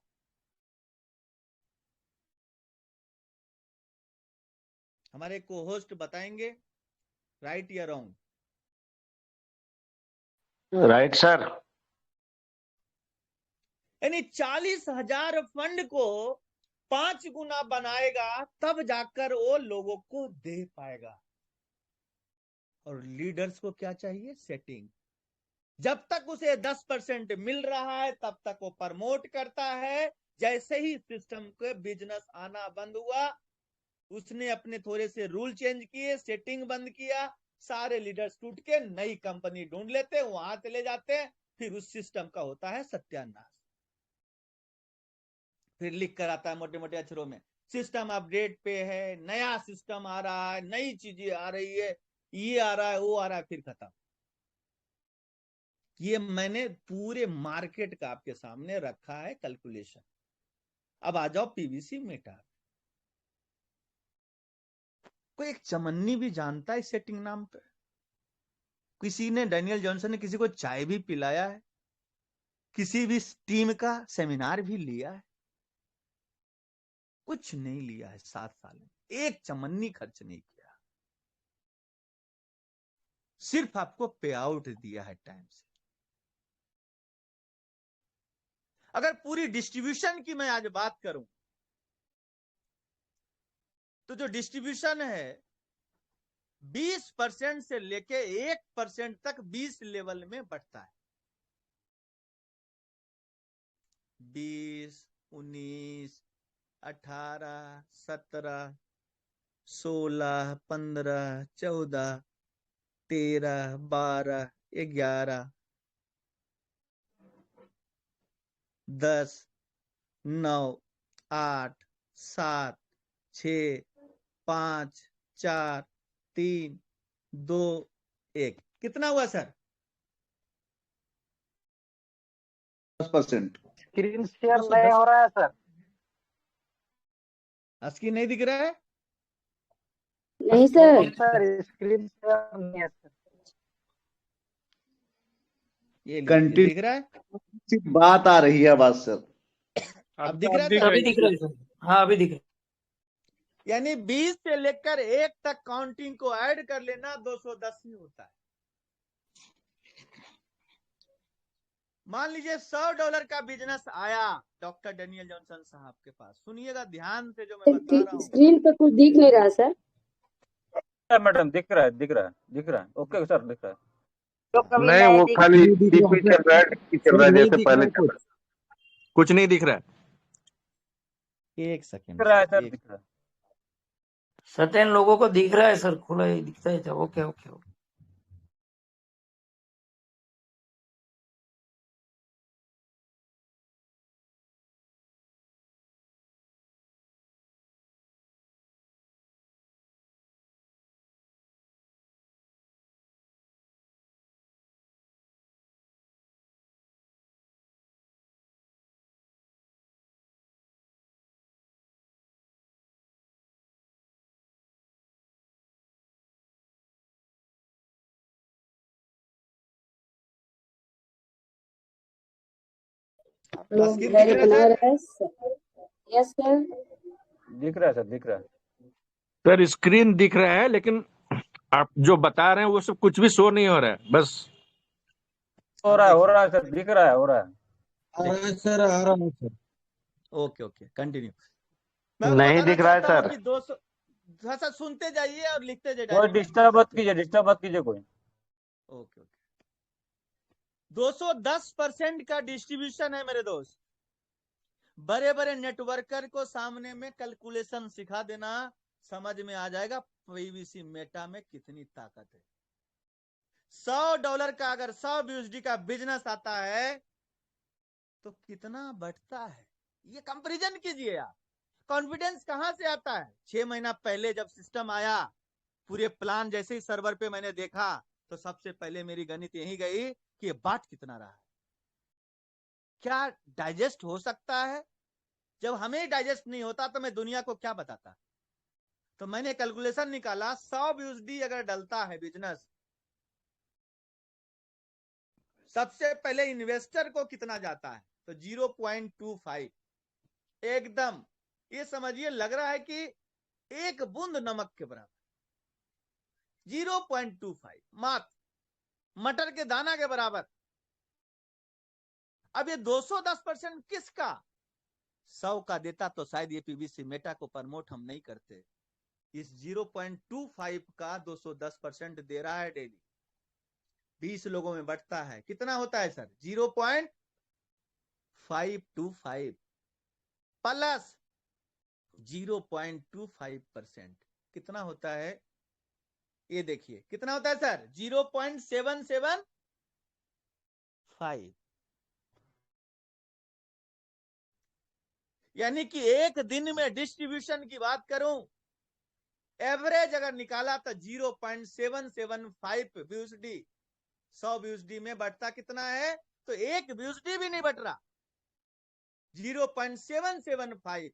हमारे को होस्ट बताएंगे, राइट या रॉन्ग? Right sir. यानी 40,000 फंड को 5 गुना बनाएगा, तब जाकर वो लोगों को दे पाएगा। और लीडर्स को क्या चाहिए, सेटिंग। जब तक उसे 10% मिल रहा है तब तक वो प्रमोट करता है। जैसे ही सिस्टम के बिजनेस आना बंद हुआ, उसने अपने थोड़े से रूल चेंज किए, सेटिंग बंद किया, सारे लीडर्स टूट के नई कंपनी ढूंढ लेते, वहां चले जाते हैं, फिर उस सिस्टम का होता है सत्यानाश। फिर लिख कर आता है मोटे मोटे अक्षरों में, सिस्टम अपडेट पे है, नया सिस्टम आ रहा है, नई चीजें आ रही है, ये आ रहा है, वो आ रहा है, फिर खत्म। ये मैंने पूरे मार्केट का आपके सामने रखा है कैलकुलेशन। अब आ जाओ पीवीसी मेटा। कोई एक चमन्नी भी जानता है सेटिंग नाम पे? किसी ने, डैनियल जॉनसन ने किसी को चाय भी पिलाया है? किसी भी टीम का सेमिनार भी लिया है? कुछ नहीं लिया है। 7 साल में एक चमन्नी खर्च नहीं किया, सिर्फ आपको पे आउट दिया है टाइम से। अगर पूरी डिस्ट्रीब्यूशन की मैं आज बात करूं तो जो डिस्ट्रीब्यूशन है 20% से लेके 1% तक 20 लेवल में बढ़ता है। 20, 19, 18, 17, 16, 15, 14, 13, 12, 11, 10, 9, 8, 7, 6, 5, 4, 3, 2, 1। कितना हुआ सर? 10%। स्क्रीन शेयर नहीं हो रहा है सर। अस्की नहीं दिख रहा है? नहीं सर। सर स्क्रीन शेयर नहीं है सर। ये कंटिन्यू दिख रहा है? बात आ रही है, बात सर। अब दिख रहा है अभी दिख रहा है सर। हाँ अभी दिख रहा यानी 20 से लेकर 1 तक काउंटिंग को ऐड कर लेना 210 ही होता है। मान लीजिए $100 का बिजनेस आया डॉक्टर डेनियल जॉनसन साहब के पास, सुनिएगा ध्यान से जो मैं बता रहा हूँ। स्क्रीन पे कुछ दिख नहीं रहा सर। है मैडम, दिख रहा है, दिख रहा है, दिख रहा है। ओके सर, दिख रहा है। तो कभी नहीं, वो खाली डीपी चल रहा है, डीपी चल रहा है जैसे पहले चल रहा कुछ नहीं दिख रहा है। एक सेकंड दिख रहा है सर, दिख रहा है। सर्टेन लोगों को दिख रहा है सर, खुला ही दिखता है। Okay okay okay. आप लोग स्क्रीन डायरी दिख रहा बना है रहे हैं सर? Yes sir. दिख रहा है सर, दिख रहा है। सर स्क्रीन दिख रहा है, लेकिन आप जो बता रहे हैं वो सब कुछ भी शो नहीं हो रहा है। बस हो रहा है सर, दिख रहा है, हो रहा है। आ रहा है सर, आ रहा है सर। Okay okay, continue. नहीं दिख रहा है सर। 200 थोड़ा सा सुनते जाइए और लिखते जाइए। कोई डिस्टर्ब मत कीजिए, डिस्टर्ब मत कीजिए कोई। Okay okay. 210% का डिस्ट्रीब्यूशन है मेरे दोस्त। बड़े बड़े नेटवर्कर को सामने में कैलकुलेशन सिखा देना, समझ में आ जाएगा पीवीसी मेटा में कितनी ताकत है। $100 का अगर 100 BUSD का बिजनेस आता है तो कितना बढ़ता है, ये कंपैरिजन कीजिए आप। कॉन्फिडेंस कहां से आता है? 6 महीना पहले जब सिस्टम आया, पूरे प्लान जैसे ही सर्वर पे मैंने देखा तो सबसे पहले मेरी गणित यही गई कि ये बाट कितना रहा है, क्या डाइजेस्ट हो सकता है। जब हमें डाइजेस्ट नहीं होता तो मैं दुनिया को क्या बताता। तो मैंने कैलकुलेशन निकाला, 100 BUSD अगर डलता है बिजनेस, सबसे पहले इन्वेस्टर को कितना जाता है तो 0.25। एकदम ये समझिए, लग रहा है कि एक बूंद नमक के बराबर। 0.25 मात्र मटर के दाना के बराबर। अब ये 210% किसका? 100 का देता तो शायद ये पीवीसी मेटा को प्रमोट हम नहीं करते। इस 0.25 का 210% दे रहा है डेली। 20 लोगों में बढ़ता है, कितना होता है सर? 0.525 प्लस 0.25% कितना होता है? ये देखिए कितना होता है सर? 0.775। यानी कि एक दिन में डिस्ट्रीब्यूशन की बात करूं, एवरेज अगर निकाला तो 0.775 BUSD 100 BUSD में बढ़ता कितना है? तो एक BUSD भी नहीं बढ़ रहा, 0.775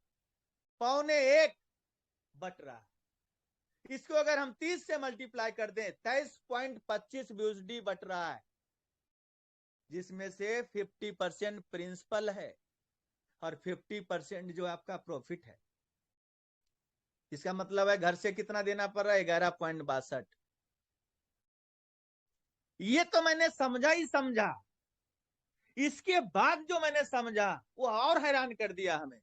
पौने एक बट रहा है। इसको अगर हम 30 से मल्टीप्लाई कर दें 23.25 BUSD बट रहा है, जिसमें से 50% प्रिंसिपल है और 50% जो आपका प्रॉफिट है। इसका मतलब है घर से कितना देना पड़ रहा है? 11.62। ये तो मैंने समझा ही समझा। इसके बाद जो मैंने समझा वो और हैरान कर दिया हमें।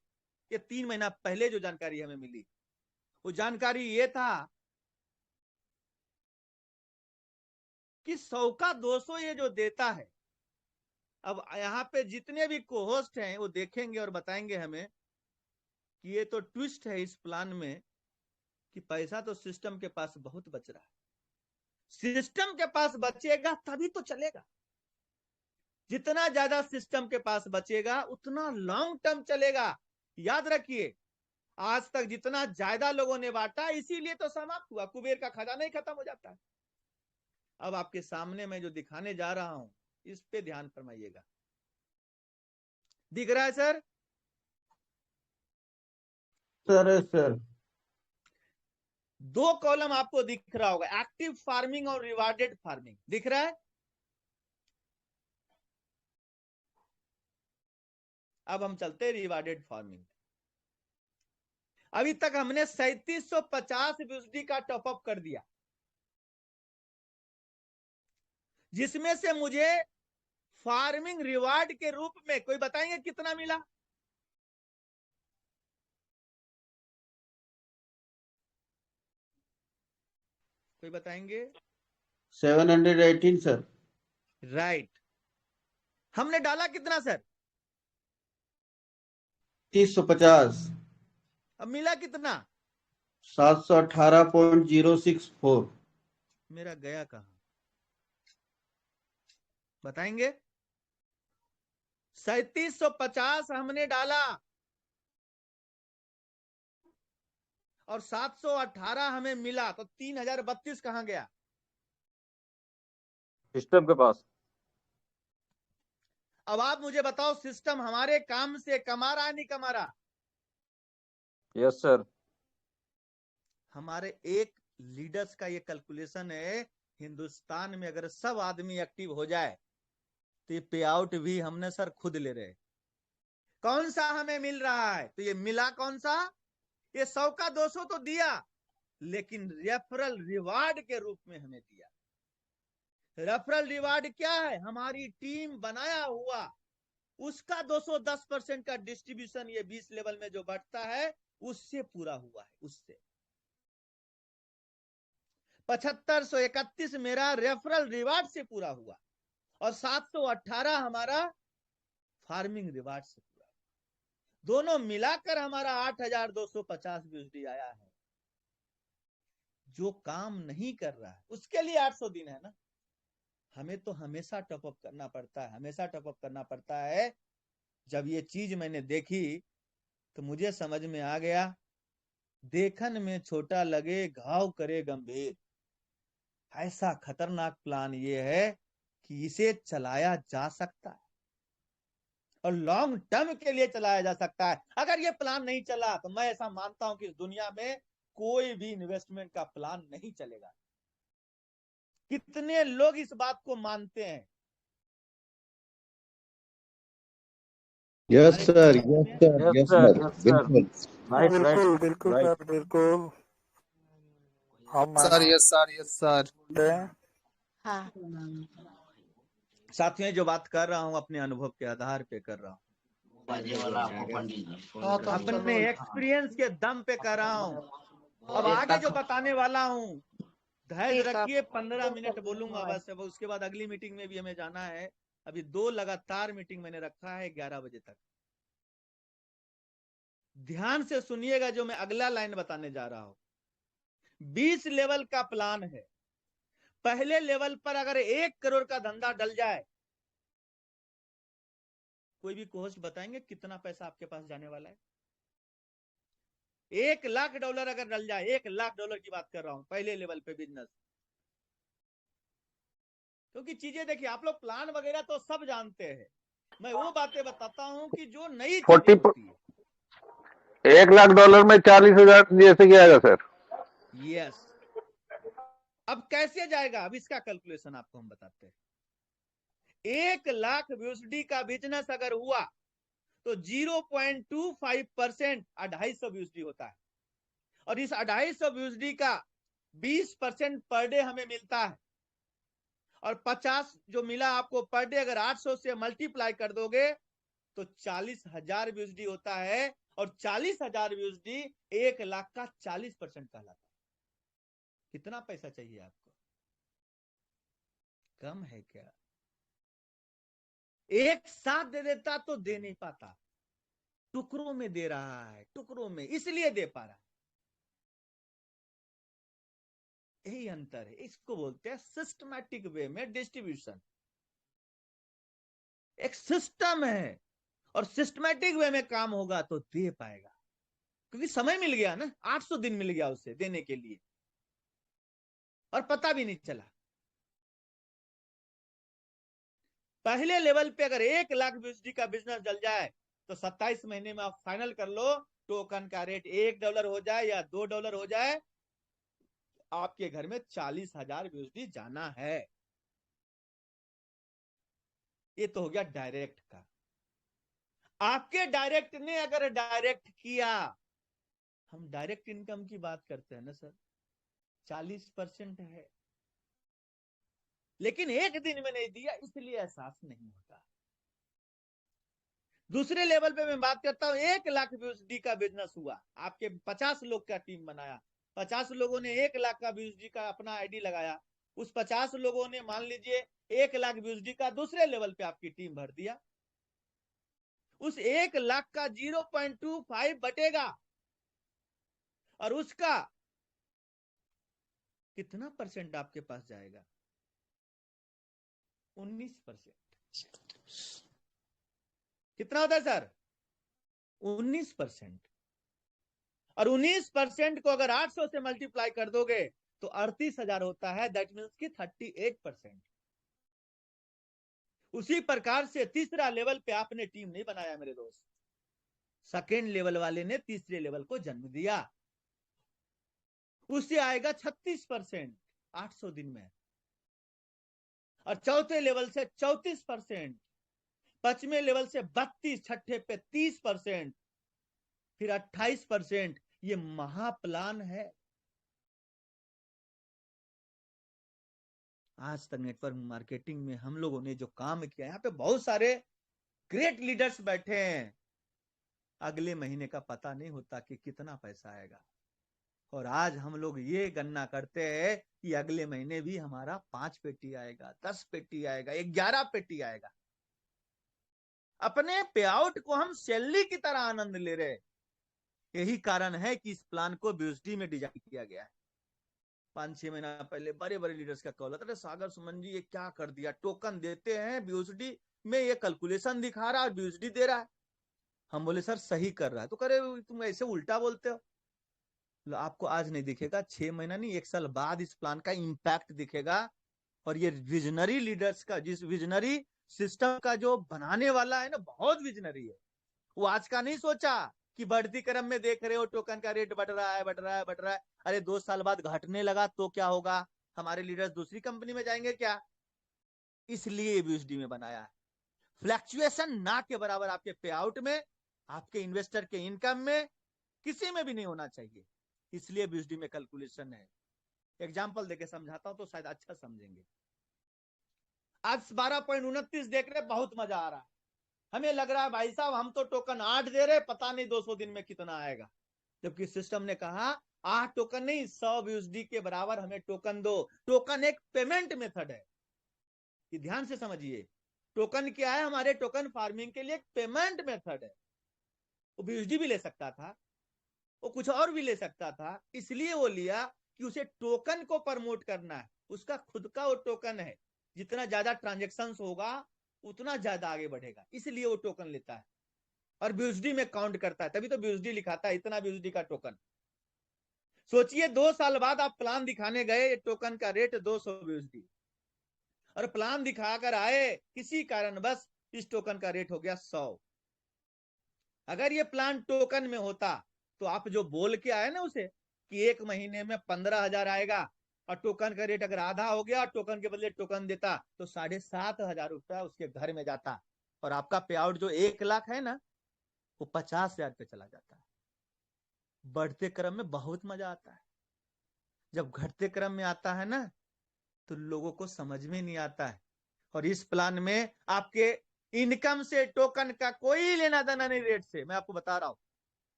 ये 3 महीना पहले जो जानकारी हमें मिली, वो जानकारी ये था कि 100 का 200 ये जो देता है। अब यहाँ पे जितने भी कोहोस्ट हैं वो देखेंगे और बताएंगे हमें कि ये तो ट्विस्ट है इस प्लान में कि पैसा तो सिस्टम के पास बहुत बच रहा है। सिस्टम के पास बचेगा तभी तो चलेगा। जितना ज्यादा सिस्टम के पास बचेगा उतना लॉन्ग टर्म चलेगा। याद रखिए, आज तक जितना ज्यादा लोगों ने बांटा इसीलिए तो समाप्त हुआ, कुबेर का खजाना ही खत्म हो जाता है। अब आपके सामने मैं जो दिखाने जा रहा हूं इस पे ध्यान फरमाइएगा। दिख रहा है सर? सर 2 कॉलम आपको दिख रहा होगा, एक्टिव फार्मिंग और रिवार्डेड फार्मिंग दिख रहा है। अब हम चलते हैं रिवार्डेड फार्मिंग। अभी तक हमने 3750 यूएसडी का टॉपअप कर दिया, जिसमें से मुझे फार्मिंग रिवार्ड के रूप में कोई बताएंगे कितना मिला? कोई बताएंगे? 718 सर। राइट। हमने डाला कितना सर? 3050। अब मिला कितना? 718.064। मेरा गया कहां? बताएंगे? 3750 हमने डाला और 718 हमें मिला, तो 3032 कहां गया? सिस्टम के पास। अब आप मुझे बताओ, सिस्टम हमारे काम से कमा रहा है नहीं कमा रहा? Yes sir. हमारे एक लीडर्स का ये कैलकुलेशन है, हिंदुस्तान में अगर सब आदमी एक्टिव हो जाए तो ये पे आउट भी हमने सर खुद ले रहे। कौन सा हमें मिल रहा है? तो ये मिला कौन सा? ये 100 का 200 तो दिया, लेकिन रेफरल रिवार्ड के रूप में हमें दिया। रेफरल रिवार्ड क्या है? हमारी टीम बनाया हुआ उसका 210% का डिस्ट्रीब्यूशन ये 20 लेवल में जो बढ़ता है उससे पूरा हुआ है। उससे 7531 मेरा रेफरल रिवार्ड से पूरा हुआ और 718 हमारा फार्मिंग रिवार्ड से पूरा। दोनों मिलाकर हमारा 8250 यूएसडी आया है। जो काम नहीं कर रहा है उसके लिए 800 दिन है ना। हमें तो हमेशा टॉपअप करना पड़ता है, हमेशा टॉपअप करना पड़ता है। जब ये चीज मैंने देखी तो मुझे समझ में आ गया, देखन में छोटा लगे घाव करे गंभीर। ऐसा खतरनाक प्लान ये है कि इसे चलाया जा सकता है और लॉन्ग टर्म के लिए चलाया जा सकता है। अगर ये प्लान नहीं चला तो मैं ऐसा मानता हूं कि इस दुनिया में कोई भी इन्वेस्टमेंट का प्लान नहीं चलेगा। कितने लोग इस बात को मानते हैं? Yes sir, yes sir, yes yes sir, sir, yes sir. बिल्कुल। राइट राइट बिल्कुल बिल्कुल राइट। सर, बिल्कुल। हम sir yes sir, yes sir. हाँ। साथियों, जो बात कर रहा हूं अपने अनुभव के आधार पे कर रहा हूं, अपने एक्सपीरियंस के दम पे कर रहा हूं। अब आगे जो बताने वाला हूं, धैर्य रखिए। 15 मिनट बोलूंगा बस, अब उसके बाद अगली मीटिंग में भी हमें जाना है। अभी 2 लगातार मीटिंग मैंने रखा है 11 बजे तक। ध्यान से सुनिएगा जो मैं अगला लाइन बताने जा रहा हूं। 20 लेवल का प्लान है। पहले लेवल पर अगर 1 करोड़ का धंधा डल जाए, कोई भी कोस्ट बताएंगे कितना पैसा आपके पास जाने वाला है? $1 लाख अगर डल जाए, $1 लाख की बात कर रहा हूं पहले लेवल पे बिजनेस। क्योंकि चीजें देखिए, आप लोग प्लान वगैरह तो सब जानते हैं, मैं वो बातें बताता हूं कि जो नई चीजें होती है। $1 लाख में 40,000 जैसे क्या आएगा सर? यस। अब कैसे जाएगा? अब इसका कैलकुलेशन आपको हम बताते हैं। 1 लाख यूएसडी का बिजनेस अगर हुआ तो 0.25% 250 यूएसडी होता है, और इस 250 यूएसडी का 20% पर डे हमें मिलता है, और 50 जो मिला आपको पर डे अगर 800 से मल्टीप्लाई कर दोगे तो 40,000 यूएसडी होता है, और 40,000 यूएसडी 1 लाख का 40% कहलाता है। कितना पैसा चाहिए आपको? कम है क्या? एक साथ दे देता तो दे नहीं पाता, टुकड़ों में दे रहा है, टुकड़ों में इसलिए दे पा रहा है। यही अंतर है। इसको बोलते हैं सिस्टमैटिक वे में डिस्ट्रीब्यूशन। एक सिस्टम है और सिस्टमैटिक वे में काम होगा तो दे पाएगा, क्योंकि समय मिल गया ना, 800 दिन मिल गया उसे देने के लिए, और पता भी नहीं चला। पहले लेवल पे अगर 1 लाख यूएसडी का बिजनेस चल जाए तो 27 महीने में आप फाइनल कर लो, टोकन का रेट $1 हो जाए या $2 हो जाए, आपके घर में 40,000 यूएसडी जाना है। ये तो हो गया डायरेक्ट का। आपके डायरेक्ट ने अगर डायरेक्ट किया, हम डायरेक्ट इनकम की बात करते हैं ना सर, 40% है, लेकिन एक दिन में नहीं दिया इसलिए एहसास नहीं होता। दूसरे लेवल पे मैं बात करता हूं, 1 लाख यूएसडी का बिजनेस हुआ, आपके 50 लोग का टीम बनाया, 50 लोगों ने 1 लाख का यूएसडी का अपना आईडी लगाया, उस 50 लोगों ने मान लीजिए 1 लाख यूएसडी का दूसरे लेवल पे आपकी टीम भर दिया, उस 1 लाख का 0.25 बटेगा और उसका कितना परसेंट आपके पास जाएगा? 19%। कितना होता है सर? 19%। और 19% को अगर 800 से मल्टीप्लाई कर दोगे तो 38,000 होता है, दैट मीन्स की 38%। उसी प्रकार से तीसरा लेवल पे आपने टीम नहीं बनाया मेरे दोस्त, सेकेंड लेवल वाले ने तीसरे लेवल को जन्म दिया, उससे आएगा 36% 800 दिन में, और चौथे लेवल से 34%, पांचवें लेवल से 32, छठे पे 30%, फिर 28%। ये महाप्लान है। आज तक नेटवर्क मार्केटिंग में हम लोगों ने जो काम किया, यहाँ पे बहुत सारे ग्रेट लीडर्स बैठे हैं, अगले महीने का पता नहीं होता कि कितना पैसा आएगा, और आज हम लोग ये गणना करते हैं कि अगले महीने भी हमारा 5 पेटी आएगा, 10 पेटी आएगा, 11 पेटी आएगा। अपने पे आउट को हम सैलरी की तरह आनंद ले रहे। यही कारण है कि इस प्लान को बीएसडी में डिजाइन किया गया है। 5-6 महीना पहले बड़े बड़े लीडर्स का कॉल आता था, सागर सुमन जी ये क्या कर दिया, टोकन देते हैं बीएसडी में, ये कैलकुलेशन दिखा रहा है, बीएसडी दे रहा है। हम बोले सर सही कर रहा है, तो करे तुम ऐसे उल्टा बोलते हो। आपको आज नहीं दिखेगा, 6 महीना नहीं 1 साल बाद इस प्लान का इंपैक्ट दिखेगा। और ये विजनरी लीडर्स का, जिस विजनरी सिस्टम का जो बनाने वाला है ना, बहुत विजनरी है। वो आज का नहीं सोचा कि बढ़ती क्रम में देख रहे हो टोकन का रेट बढ़ रहा है, बढ़ रहा है, बढ़ रहा है, अरे 2 साल बाद घटने लगा तो क्या होगा, हमारे लीडर्स दूसरी कंपनी में जाएंगे क्या? इसलिए बीएसडी में बनाया है। फ्लैक्चुएशन ना के बराबर आपके पे आउट में, आपके इन्वेस्टर के इनकम में, किसी में भी नहीं होना चाहिए, इसलिए बीएसडी में कैलकुलेशन है। एग्जाम्पल देके समझाता हूं तो शायद अच्छा समझेंगे। आज 12.29 देख रहे, बहुत मजा आ रहा है, हमें लग रहा है भाई साहब हम तो टोकन 8 दे रहे, पता नहीं 200 दिन में कितना आएगा, जबकि सिस्टम ने कहा 8 टोकन नहीं 100 यूएसडी के बराबर हमें टोकन दो। टोकन एक पेमेंट मेथड है, ये ध्यान से समझिए। टोकन क्या है? हमारे टोकन फार्मिंग के लिए एक पेमेंट मेथड है। वो यूएसडी भी ले सकता था, वो कुछ और भी ले सकता था, इसलिए वो लिया कि उसे टोकन को प्रमोट करना है, उसका खुद का वो टोकन है, जितना ज्यादा ट्रांजेक्शन होगा उतना ज्यादा आगे बढ़ेगा, इसलिए वो टोकन लेता है और बीएसडी में काउंट करता है, तभी तो बीएसडी लिखाता है इतना बीएसडी का टोकन। सोचिए 2 साल बाद आप प्लान दिखाने गए, टोकन का रेट 200 बीएसडी, और प्लान दिखाकर आए, किसी कारण बस इस टोकन का रेट हो गया 100। अगर ये प्लान टोकन में होता तो आप जो बोल के आए ना उसे कि 1 महीने में 15,000 आएगा, और टोकन का रेट अगर आधा हो गया, टोकन के बदले टोकन देता तो 7,500 रुपया उसके घर में जाता, और आपका पे आउट जो 1 लाख है ना, वो 50,000 पे चला जाता है। बढ़ते क्रम में बहुत मजा आता है, जब घटते क्रम में आता है ना तो लोगों को समझ में नहीं आता है। और इस प्लान में आपके इनकम से टोकन का कोई लेना देना नहीं रेट से, मैं आपको बता रहा हूं।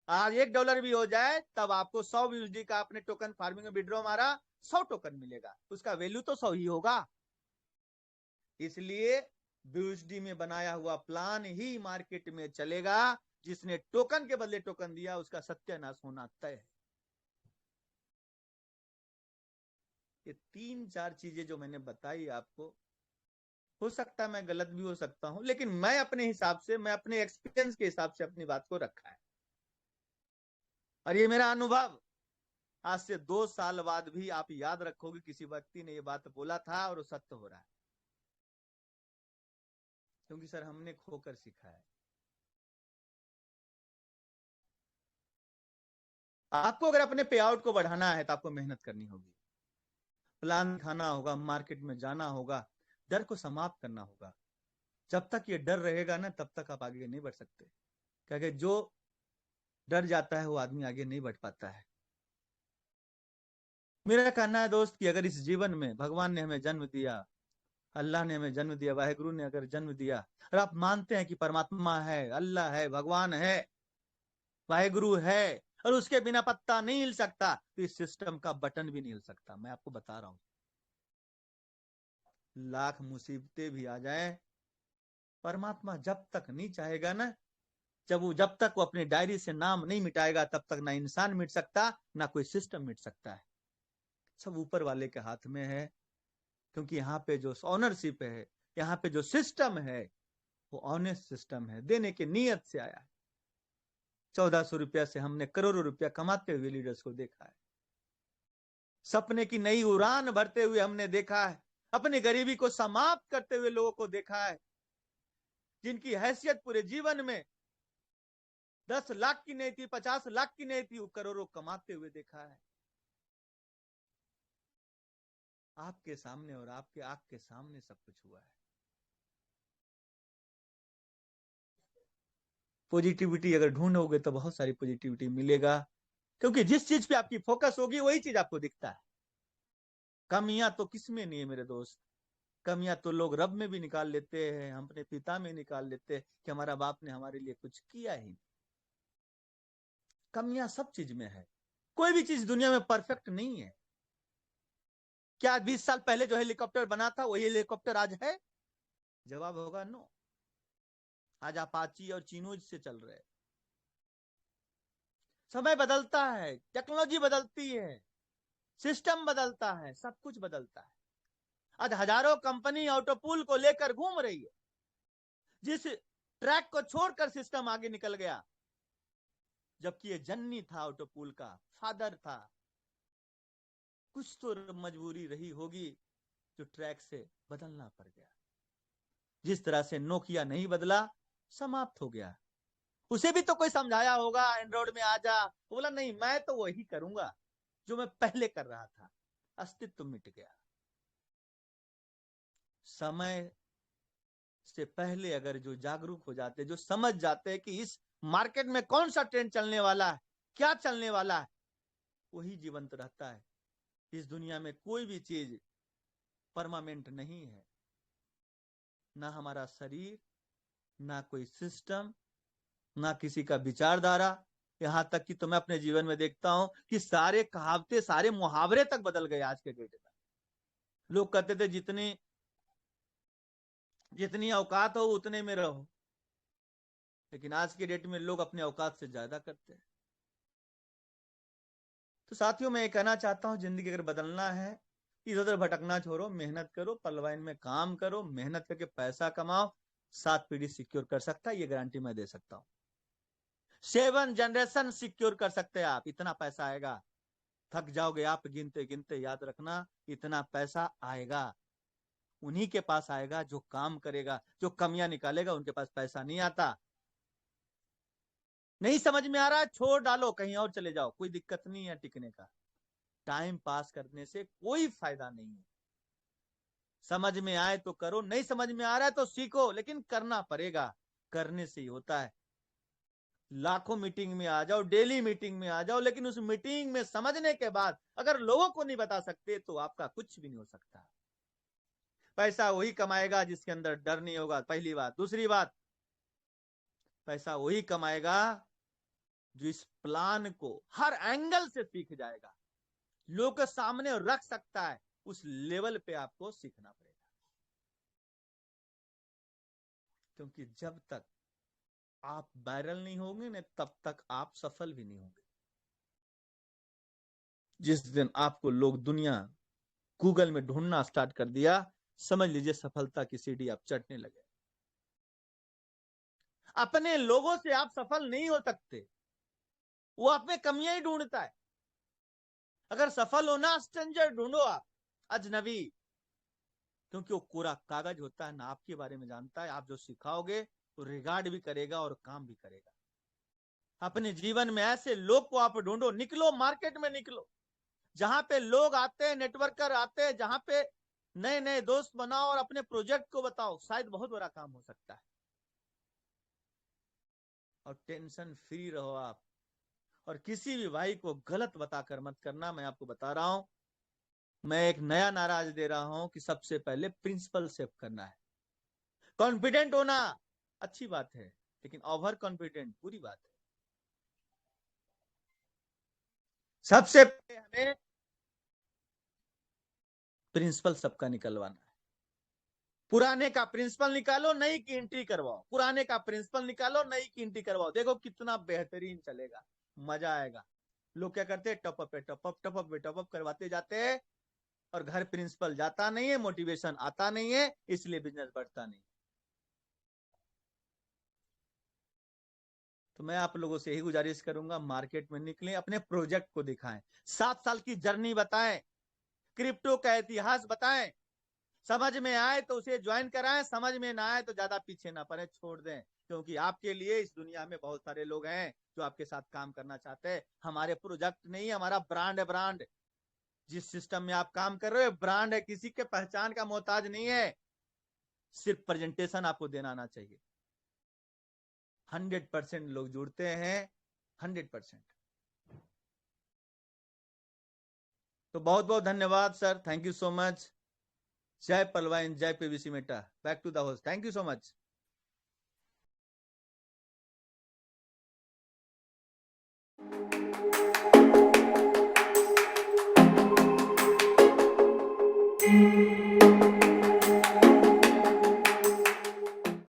आज $1 भी हो जाए तब आपको 100 यूएसडी का आपने टोकन फार्मिंग में विड्रॉ मारा, 100 टोकन मिलेगा, उसका वैल्यू तो 100 ही होगा। इसलिए बीएसडी में बनाया हुआ प्लान ही मार्केट में चलेगा। जिसने टोकन के बदले टोकन दिया उसका सत्यानाश होना तय है। ये 3-4 चीजें जो मैंने बताई आपको, हो सकता है मैं गलत भी हो सकता हूं, लेकिन मैं अपने हिसाब से, मैं अपने एक्सपीरियंस के हिसाब से अपनी बात को रखा है, और ये मेरा अनुभव। आज से 2 साल बाद भी आप याद रखोगे किसी व्यक्ति ने ये बात बोला था और वो सत्य हो रहा है, क्योंकि सर हमने खोकर सीखा है। आपको अगर अपने पे आउट को बढ़ाना है तो आपको मेहनत करनी होगी, प्लान दिखाना होगा, मार्केट में जाना होगा, डर को समाप्त करना होगा। जब तक ये डर रहेगा ना तब तक आप आगे नहीं बढ़ सकते, क्योंकि जो डर जाता है वो आदमी आगे नहीं बढ़ पाता है। मेरा कहना है दोस्त कि अगर इस जीवन में भगवान ने हमें जन्म दिया, अल्लाह ने हमें जन्म दिया, वाहेगुरु ने अगर जन्म दिया, और आप मानते हैं कि परमात्मा है, अल्लाह है, भगवान है, वाहेगुरु है, और उसके बिना पत्ता नहीं हिल सकता, तो इस सिस्टम का बटन भी नहीं हिल सकता। मैं आपको बता रहा हूं, लाख मुसीबतें भी आ जाए, परमात्मा जब तक नहीं चाहेगा ना, जब तक वो अपनी डायरी से नाम नहीं मिटाएगा, तब तक ना इंसान मिट सकता, ना कोई सिस्टम मिट सकता है। सब ऊपर वाले के हाथ में है, क्योंकि यहाँ पे जो ऑनरशिप है, यहाँ पे जो सिस्टम है, वो ऑनेस्ट सिस्टम है, देने की नीयत से आया है। 1400 रुपया से हमने करोड़ों रुपया कमाते हुए लीडर्स को देखा है, सपने की नई उड़ान भरते हुए हमने देखा है, अपनी गरीबी को समाप्त करते हुए लोगों को देखा है, जिनकी हैसियत पूरे जीवन में 10 लाख की नहीं थी, 50 लाख की नहीं थी, वो करोड़ों कमाते हुए देखा है। आपके सामने और आपके आंख के सामने सब कुछ हुआ है। पॉजिटिविटी अगर ढूंढोगे तो बहुत सारी पॉजिटिविटी मिलेगा, क्योंकि जिस चीज पे आपकी फोकस होगी वही चीज आपको दिखता है। कमियां तो किसमें नहीं है मेरे दोस्त, कमियां तो लोग रब में भी निकाल लेते हैं, हम अपने पिता में निकाल लेते हैं कि हमारा बाप ने हमारे लिए कुछ किया ही नहीं। कमियां सब चीज में है, कोई भी चीज दुनिया में परफेक्ट नहीं है। क्या 20 साल पहले जो हेलीकॉप्टर बना था वही हेलीकॉप्टर आज है? जवाब होगा नो। आज अपाची और चिनूज से चल रहे। समय बदलता है, टेक्नोलॉजी बदलती है, सिस्टम बदलता है, सब कुछ बदलता है। आज हजारों कंपनी ऑटोपूल को लेकर घूम रही है। जिस ट्रैक को छोड़कर सिस्टम आगे निकल गया, जबकि ये जननी था ऑटोपूल का, फादर था। कुछ तो मजबूरी रही होगी जो ट्रैक से बदलना पड़ गया। जिस तरह से नोकिया नहीं बदला, समाप्त हो गया। उसे भी तो कोई समझाया होगा एंड्रॉइड में आ जा, बोला नहीं मैं तो वही करूंगा जो मैं पहले कर रहा था, अस्तित्व मिट गया। समय से पहले अगर जो जागरूक हो जाते, जो समझ जाते हैं कि इस मार्केट में कौन सा ट्रेंड चलने वाला है, क्या चलने वाला है, वही जीवंत रहता है। इस दुनिया में कोई भी चीज परमानेंट नहीं है, ना हमारा शरीर, ना कोई सिस्टम, ना किसी का विचारधारा। यहां तक कि तो मैं अपने जीवन में देखता हूं कि सारे कहावतें, सारे मुहावरे तक बदल गए आज के डेट में। लोग कहते थे जितनी औकात हो उतने में रहो, लेकिन आज के डेट में लोग अपने औकात से ज्यादा करते हैं। तो साथियों, मैं ये कहना चाहता हूं, जिंदगी अगर बदलना है, इधर उधर भटकना छोड़ो, मेहनत करो, पलवाइन में काम करो, मेहनत करके पैसा कमाओ। 7 पीढ़ी सिक्योर कर सकता है, ये गारंटी मैं दे सकता हूं। 7 जनरेशन सिक्योर कर सकते हैं आप, इतना पैसा आएगा। थक जाओगे आप गिनते गिनते, याद रखना इतना पैसा आएगा। उन्हीं के पास आएगा जो काम करेगा, जो कमियां निकालेगा। उनके पास पैसा नहीं आता। नहीं समझ में आ रहा है, छोड़ डालो, कहीं और चले जाओ, कोई दिक्कत नहीं है टिकने का। टाइम पास करने से कोई फायदा नहीं है। समझ में आए तो करो, नहीं समझ में आ रहा है तो सीखो, लेकिन करना पड़ेगा, करने से ही होता है। लाखों मीटिंग में आ जाओ, डेली मीटिंग में आ जाओ, लेकिन उस मीटिंग में समझने के बाद अगर लोगों को नहीं बता सकते तो आपका कुछ भी नहीं हो सकता। पैसा वही कमाएगा जिसके अंदर डर नहीं होगा, पहली बात। दूसरी बात, पैसा वही कमाएगा जो इस प्लान को हर एंगल से सीख जाएगा, लोग के सामने रख सकता है। उस लेवल पे आपको सीखना पड़ेगा, क्योंकि जब तक आप वायरल नहीं होंगे ना, तब तक आप सफल भी नहीं होंगे। जिस दिन आपको लोग दुनिया गूगल में ढूंढना स्टार्ट कर दिया, समझ लीजिए सफलता की सीढ़ी आप चढ़ने लगे। अपने लोगों से आप सफल नहीं हो सकते, वो आप में कमियां ही ढूंढता है। अगर सफल होना, स्ट्रेंजर ढूंढो आप, अजनबी, क्योंकि वो कोरा कागज होता है, ना आपके बारे में जानता है। आप जो सिखाओगे वो रिगार्ड भी करेगा और काम भी करेगा। अपने जीवन में ऐसे लोग को आप ढूंढो, निकलो मार्केट में, निकलो जहां पे लोग आते हैं, नेटवर्कर आते हैं, जहां पे नए नए दोस्त बनाओ और अपने प्रोजेक्ट को बताओ, शायद बहुत बड़ा काम हो सकता है। और टेंशन फ्री रहो आप, और किसी भी भाई को गलत बताकर मत करना। मैं आपको बता रहा हूं, मैं एक नया नारा आज दे रहा हूं कि सबसे पहले प्रिंसिपल सेव करना है। कॉन्फिडेंट होना अच्छी बात है, लेकिन ओवर कॉन्फिडेंट बुरी बात है। सबसे पहले हमें प्रिंसिपल सबका निकलवाना है। पुराने का प्रिंसिपल निकालो, नई की एंट्री करवाओ। पुराने का प्रिंसिपल निकालो, नई की एंट्री करवाओ। देखो कितना बेहतरीन चलेगा, मजा आएगा। लोग क्या करते हैं, टॉपअप पे टॉपअप, टॉपअप पे टॉपअप करवाते जाते हैं और घर प्रिंसिपल जाता नहीं है, मोटिवेशन आता नहीं है, इसलिए बिजनेस बढ़ता नहीं। तो मैं आप लोगों से यही गुजारिश करूंगा, मार्केट में निकलें, अपने प्रोजेक्ट को दिखाएं, 7 साल की जर्नी बताएं, क्रिप्टो का इतिहास बताएं। समझ में आए तो उसे ज्वाइन कराएं, समझ में ना आए तो ज्यादा पीछे ना पड़े, छोड़ दें। क्योंकि आपके लिए इस दुनिया में बहुत सारे लोग हैं जो आपके साथ काम करना चाहते हैं। हमारे प्रोजेक्ट नहीं, हमारा ब्रांड है। ब्रांड जिस सिस्टम में आप काम कर रहे हो ब्रांड है, किसी के पहचान का मोहताज नहीं है। सिर्फ प्रेजेंटेशन आपको देना आना चाहिए। 100% लोग जुड़ते हैं, 100%। तो बहुत बहुत धन्यवाद sir, thank you so much. जय पलवाइन, जय PVC Meta. Back to the host, thank you so much.